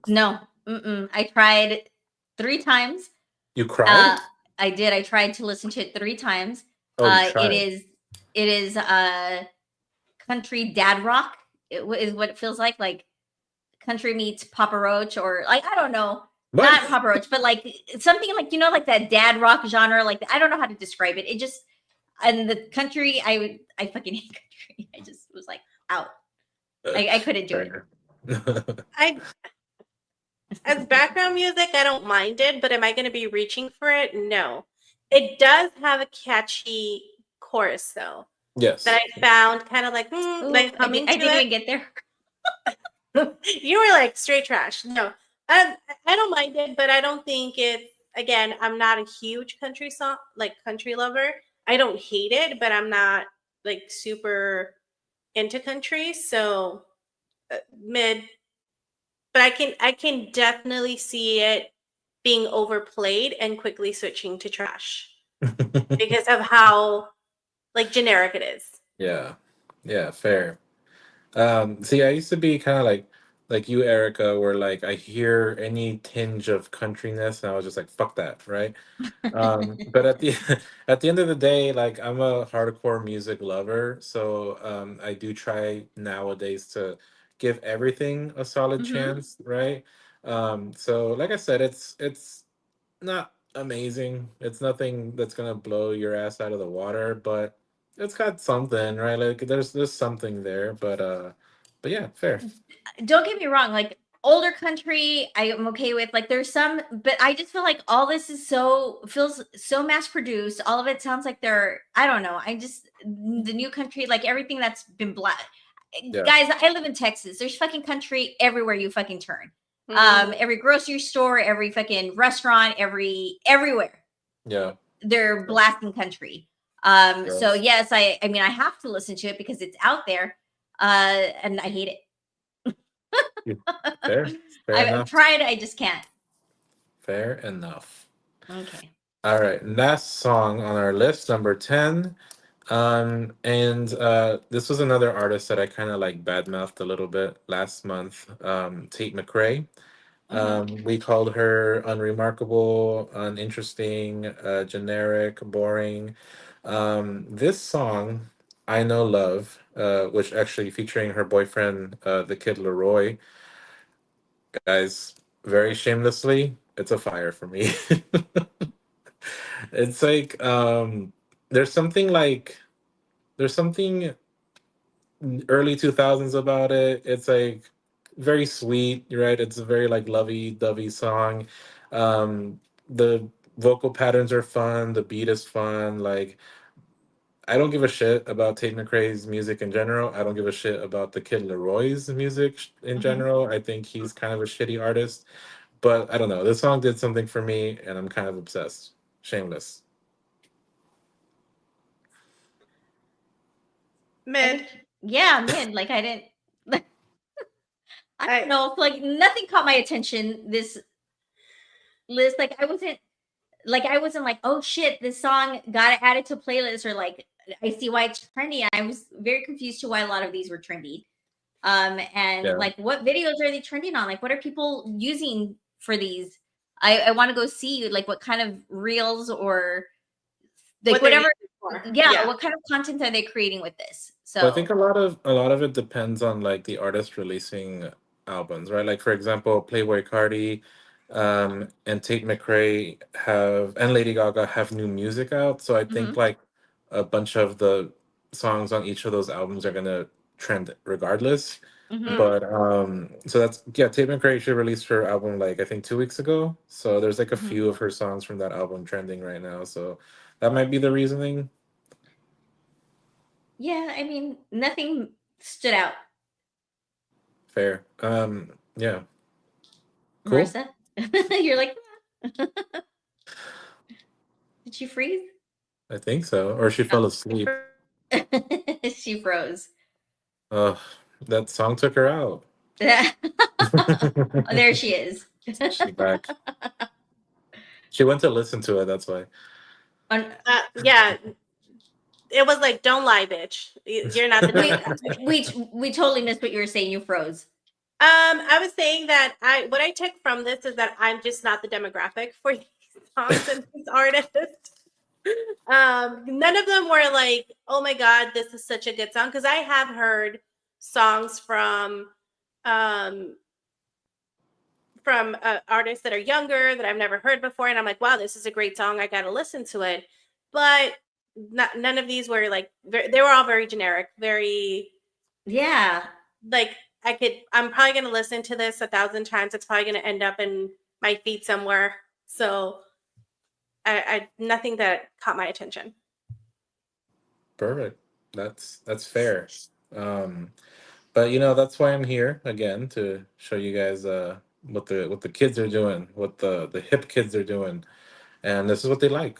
No. I tried 3 times. You cried? I did. I tried to listen to it 3 times. It is country dad rock. It is what it feels like country meets Papa Roach, or like I don't know. What? Not Papa Roach, but like something like like that dad rock genre. Like I don't know how to describe it. It just, and the country, I fucking hate country. I just was like out. I couldn't do it. As background music, I don't mind it, but am I going to be reaching for it? No. It does have a catchy chorus though Yes. that I found kind of like Ooh, like I humming to didn't it. even get there. You were like straight trash. No, I don't mind it, but I don't think it's. Again, I'm not a huge country lover. I don't hate it, but I'm not like super into country. So mid, but I can definitely see it being overplayed and quickly switching to trash because of how like generic it is. Yeah. Yeah, fair. See, I used to be kind of like you, Erica, where like I hear any tinge of countryness and I was just like, fuck that, right? But at the at the end of the day, like I'm a hardcore music lover, so I do try nowadays to give everything a solid Hmm. chance, right? So like I said, it's not amazing. It's nothing that's gonna blow your ass out of the water, but it's got something, right? Like there's something there, but yeah, fair. Don't get me wrong, like older country, I am okay with. Like there's some, but I just feel like all this is feels so mass produced. All of it sounds like they're, I don't know. I just the new country, like everything that's been black. Yeah, Guys, I live in Texas. There's fucking country everywhere you fucking turn. Mhm. Every grocery store, every fucking restaurant, everywhere yeah, they're blasting country. So yes. yes, I mean I have to listen to it because it's out there. And I hate it. Yeah, fair, fair I've enough, tried, I just can't. fair enough. Okay. All right, last song on our list, number 10. And this was another artist that I kind of like badmouthed a little bit last month, Tate McRae. Hmm. We called her unremarkable, uninteresting, generic, boring. This song, I Know Love, which actually featuring her boyfriend, the Kid Leroy, guys, very shamelessly, it's a fire for me. It's like there's something like there's something early 2000s about it. It's like very sweet, right? It's a very like lovey-dovey song. The vocal patterns are fun, the beat is fun. Like I don't give a shit about Tate McRae's music in general. I don't give a shit about the Kid Leroy's music in Hmm. general. I think he's kind of a shitty artist. But I don't know. This song did something for me and I'm kind of obsessed. Shameless. Mid. Yeah, man. Like I didn't. I don't know. Like nothing caught my attention. This list, like I wasn't like, oh shit, this song got added to playlist, or like I see why it's trendy. I was very confused to why a lot of these were trendy. And Yeah. like what videos are they trending on? Like what are people using for these? I want to go see like what kind of reels or like What they're whatever. using for. Yeah, what kind of content are they creating with this? Well, I think So a lot of it depends on like the artist releasing albums, right? Like for example, Playboy Cardi, and Tate McRae and Lady Gaga have new music out. So I think mhm, like a bunch of the songs on each of those albums are gonna trend regardless. mhm, Mhm. But so that's yeah, Tate McRae she released her album like I think 2 weeks ago. So there's like a mhm. few of her songs from that album trending right now. So that might be the reasoning. Yeah, I mean, nothing stood out. Fair. Yeah, cool. Marissa, you're like, did she freeze? I think so. Or she fell asleep. She froze. Ugh, that song took her out. Oh, there she is. She's back. She went to listen to it, that's why. Yeah, it was like, don't lie, bitch. You're not the we, demographic. we totally missed what you were saying. You froze. I was saying that what I took from this is that I'm just not the demographic for these songs and these artists. None of them were like, oh my god, this is such a good song. Because I have heard songs from artists that are younger that I've never heard before, and I'm like, wow, this is a great song. I gotta listen to it. But none of these were like they were all very generic, very Yeah. like I'm probably gonna listen to this 1,000 times. It's probably gonna end up in my feed somewhere. So I nothing that caught my attention. Perfect. That's fair. But that's why I'm here again, to show you guys what the kids are doing, what the hip kids are doing, and this is what they like.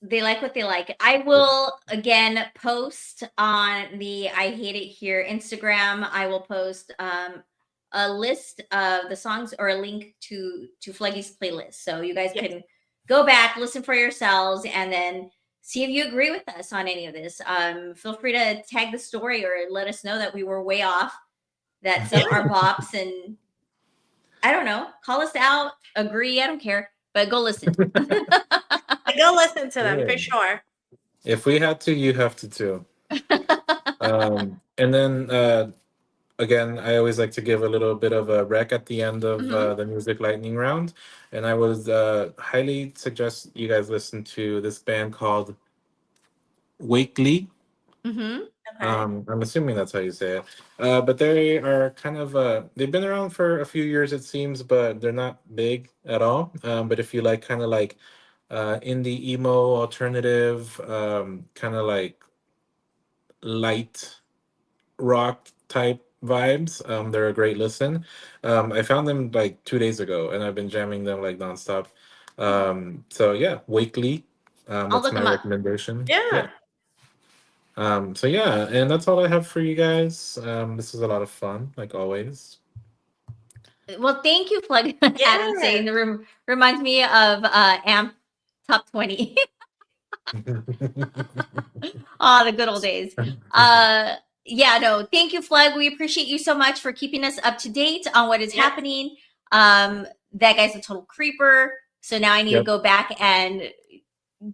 They like what they like. I will again post on the I Hate It Here Instagram. I will post a list of the songs, or a link to Fleggy's playlist, so you guys can go back, listen for yourselves, and then see if you agree with us on any of this. Feel free to tag the story or let us know that we were way off, that some are bops, and I don't know, call us out, agree, I don't care, but go listen. Go listen to them for sure. If we had to, you have to too. And then again, I always like to give a little bit of a rec at the end of the Music Lightning Round, and I would highly suggest you guys listen to this band called Wakely. I'm assuming that's how you say it. But they are kind of they've been around for a few years, it seems, but they're not big at all. But if you like kind of like indie emo alternative, kind of like light rock type vibes, they're a great listen. I found them like 2 days ago, and I've been jamming them like nonstop. So yeah, Wakely. That's my recommendation. So yeah, and that's all I have for you guys. This is a lot of fun, like always. Well, thank you, Plug. Adam saying the room reminds me of AMP Top 20. Oh, the good old days. Yeah, no, thank you, Flug. We appreciate you so much for keeping us up to date on what is happening. That guy's a total creeper. So now I need to go back and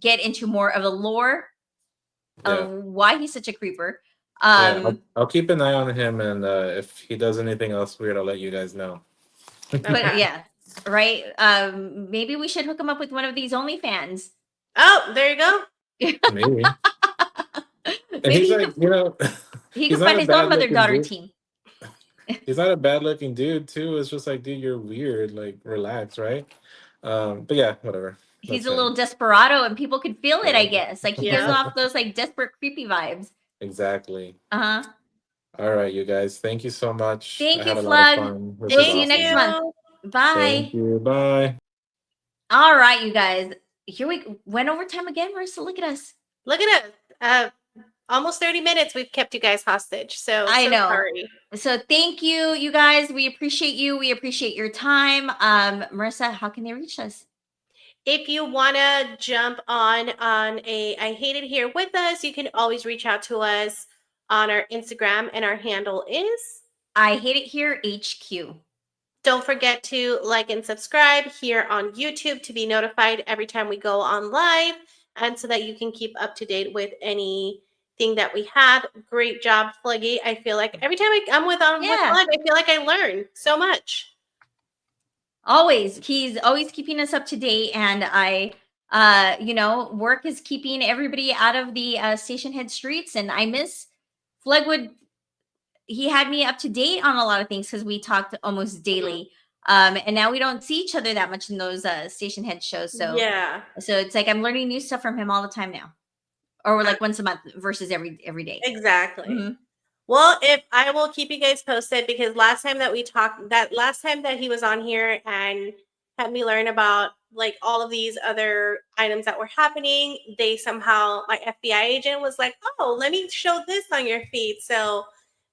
get into more of the lore of why he's such a creeper. I'll keep an eye on him, and if he does anything else weird, I'll let you guys know. But yeah, right. Maybe we should hook him up with one of these OnlyFans. Oh, there you go. Maybe. And he's like, he can find his own mother-daughter team. He's not a bad-looking dude, too. It's just like, dude, you're weird. Like, relax, right? But yeah, whatever. He's a little desperado, and people can feel it, I guess. Like, he gives off those like desperate, creepy vibes. Exactly. All right, you guys. Thank you so much. Thank you, Flug. We'll see you next month. Bye. Thank you. Bye. All right, you guys. Here we went over time again, Marissa. Look at us. Look at us. Almost 30 minutes we've kept you guys hostage. So I know. Sorry. So thank you, you guys. We appreciate you. We appreciate your time. Marissa, how can they reach us? If you want to jump on a I Hate It Here with us, you can always reach out to us on our Instagram, and our handle is I Hate It Here HQ. Don't forget to like and subscribe here on YouTube to be notified every time we go on live, and so that you can keep up to date with anything that we have. Great job, Fluggy. I feel like every time I'm with Flug, I feel like I learn so much. Always. He's always keeping us up to date, and I work is keeping everybody out of the station head streets, and I miss Flegwood. He had me up to date on a lot of things because we talked almost daily. And now we don't see each other that much in those station head shows. So so it's like I'm learning new stuff from him all the time now. Or like once a month versus every day. Exactly. Well, if I will keep you guys posted, because last time that he was on here and had me learn about like all of these other items that were happening, they somehow, my FBI agent was like, oh, let me show this on your feed. So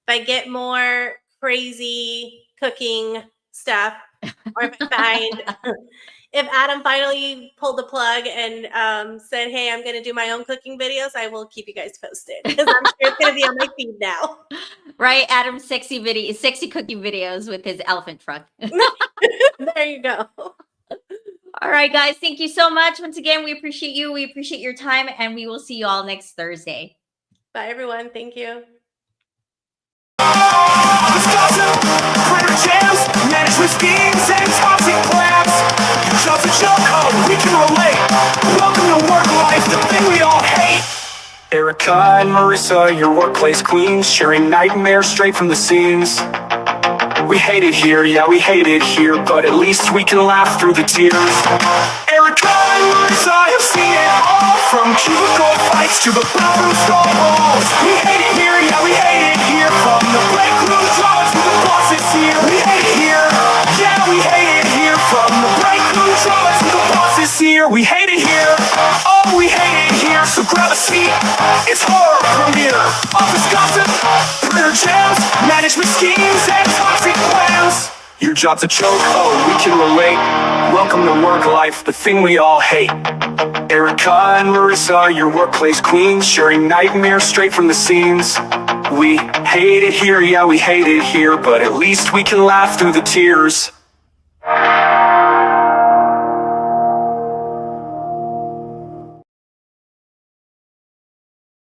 if I get more crazy cooking stuff, or if I find, if Adam finally pulled the plug and said, hey, I'm going to do my own cooking videos, I will keep you guys posted, because I'm sure it's going to be on my feed now. Right? Adam's sexy cooking videos with his elephant truck. There you go. All right, guys. Thank you so much. Once again, we appreciate you. We appreciate your time, and we will see you all next Thursday. Bye, everyone. Thank you. Prayer jams, management schemes, and toxic plans. You chose a joke, oh, we can relate. Welcome to work life, the thing we all hate. Erica and Marissa, your workplace queens, sharing nightmares straight from the scenes. We hate it here, yeah, we hate it here, but at least we can laugh through the tears. Erica! and Marissa have seen it all, from cubicle fights to the bathroom strongholds. We hate it here, yeah, we hate it here. From the break room drama to the bosses here. We hate it here, yeah, we hate it here. From the break room drama to the bosses here. We hate it here, oh, we hate it here. So grab a seat, it's horror premiere. Office gossip, printer jams, management schemes, and toxic plans. Your job's a joke, oh, we can relate. Welcome to work life, the thing we all hate. Erica and Marissa, your workplace queens, sharing nightmares straight from the scenes. We hate it here, yeah, we hate it here, but at least we can laugh through the tears.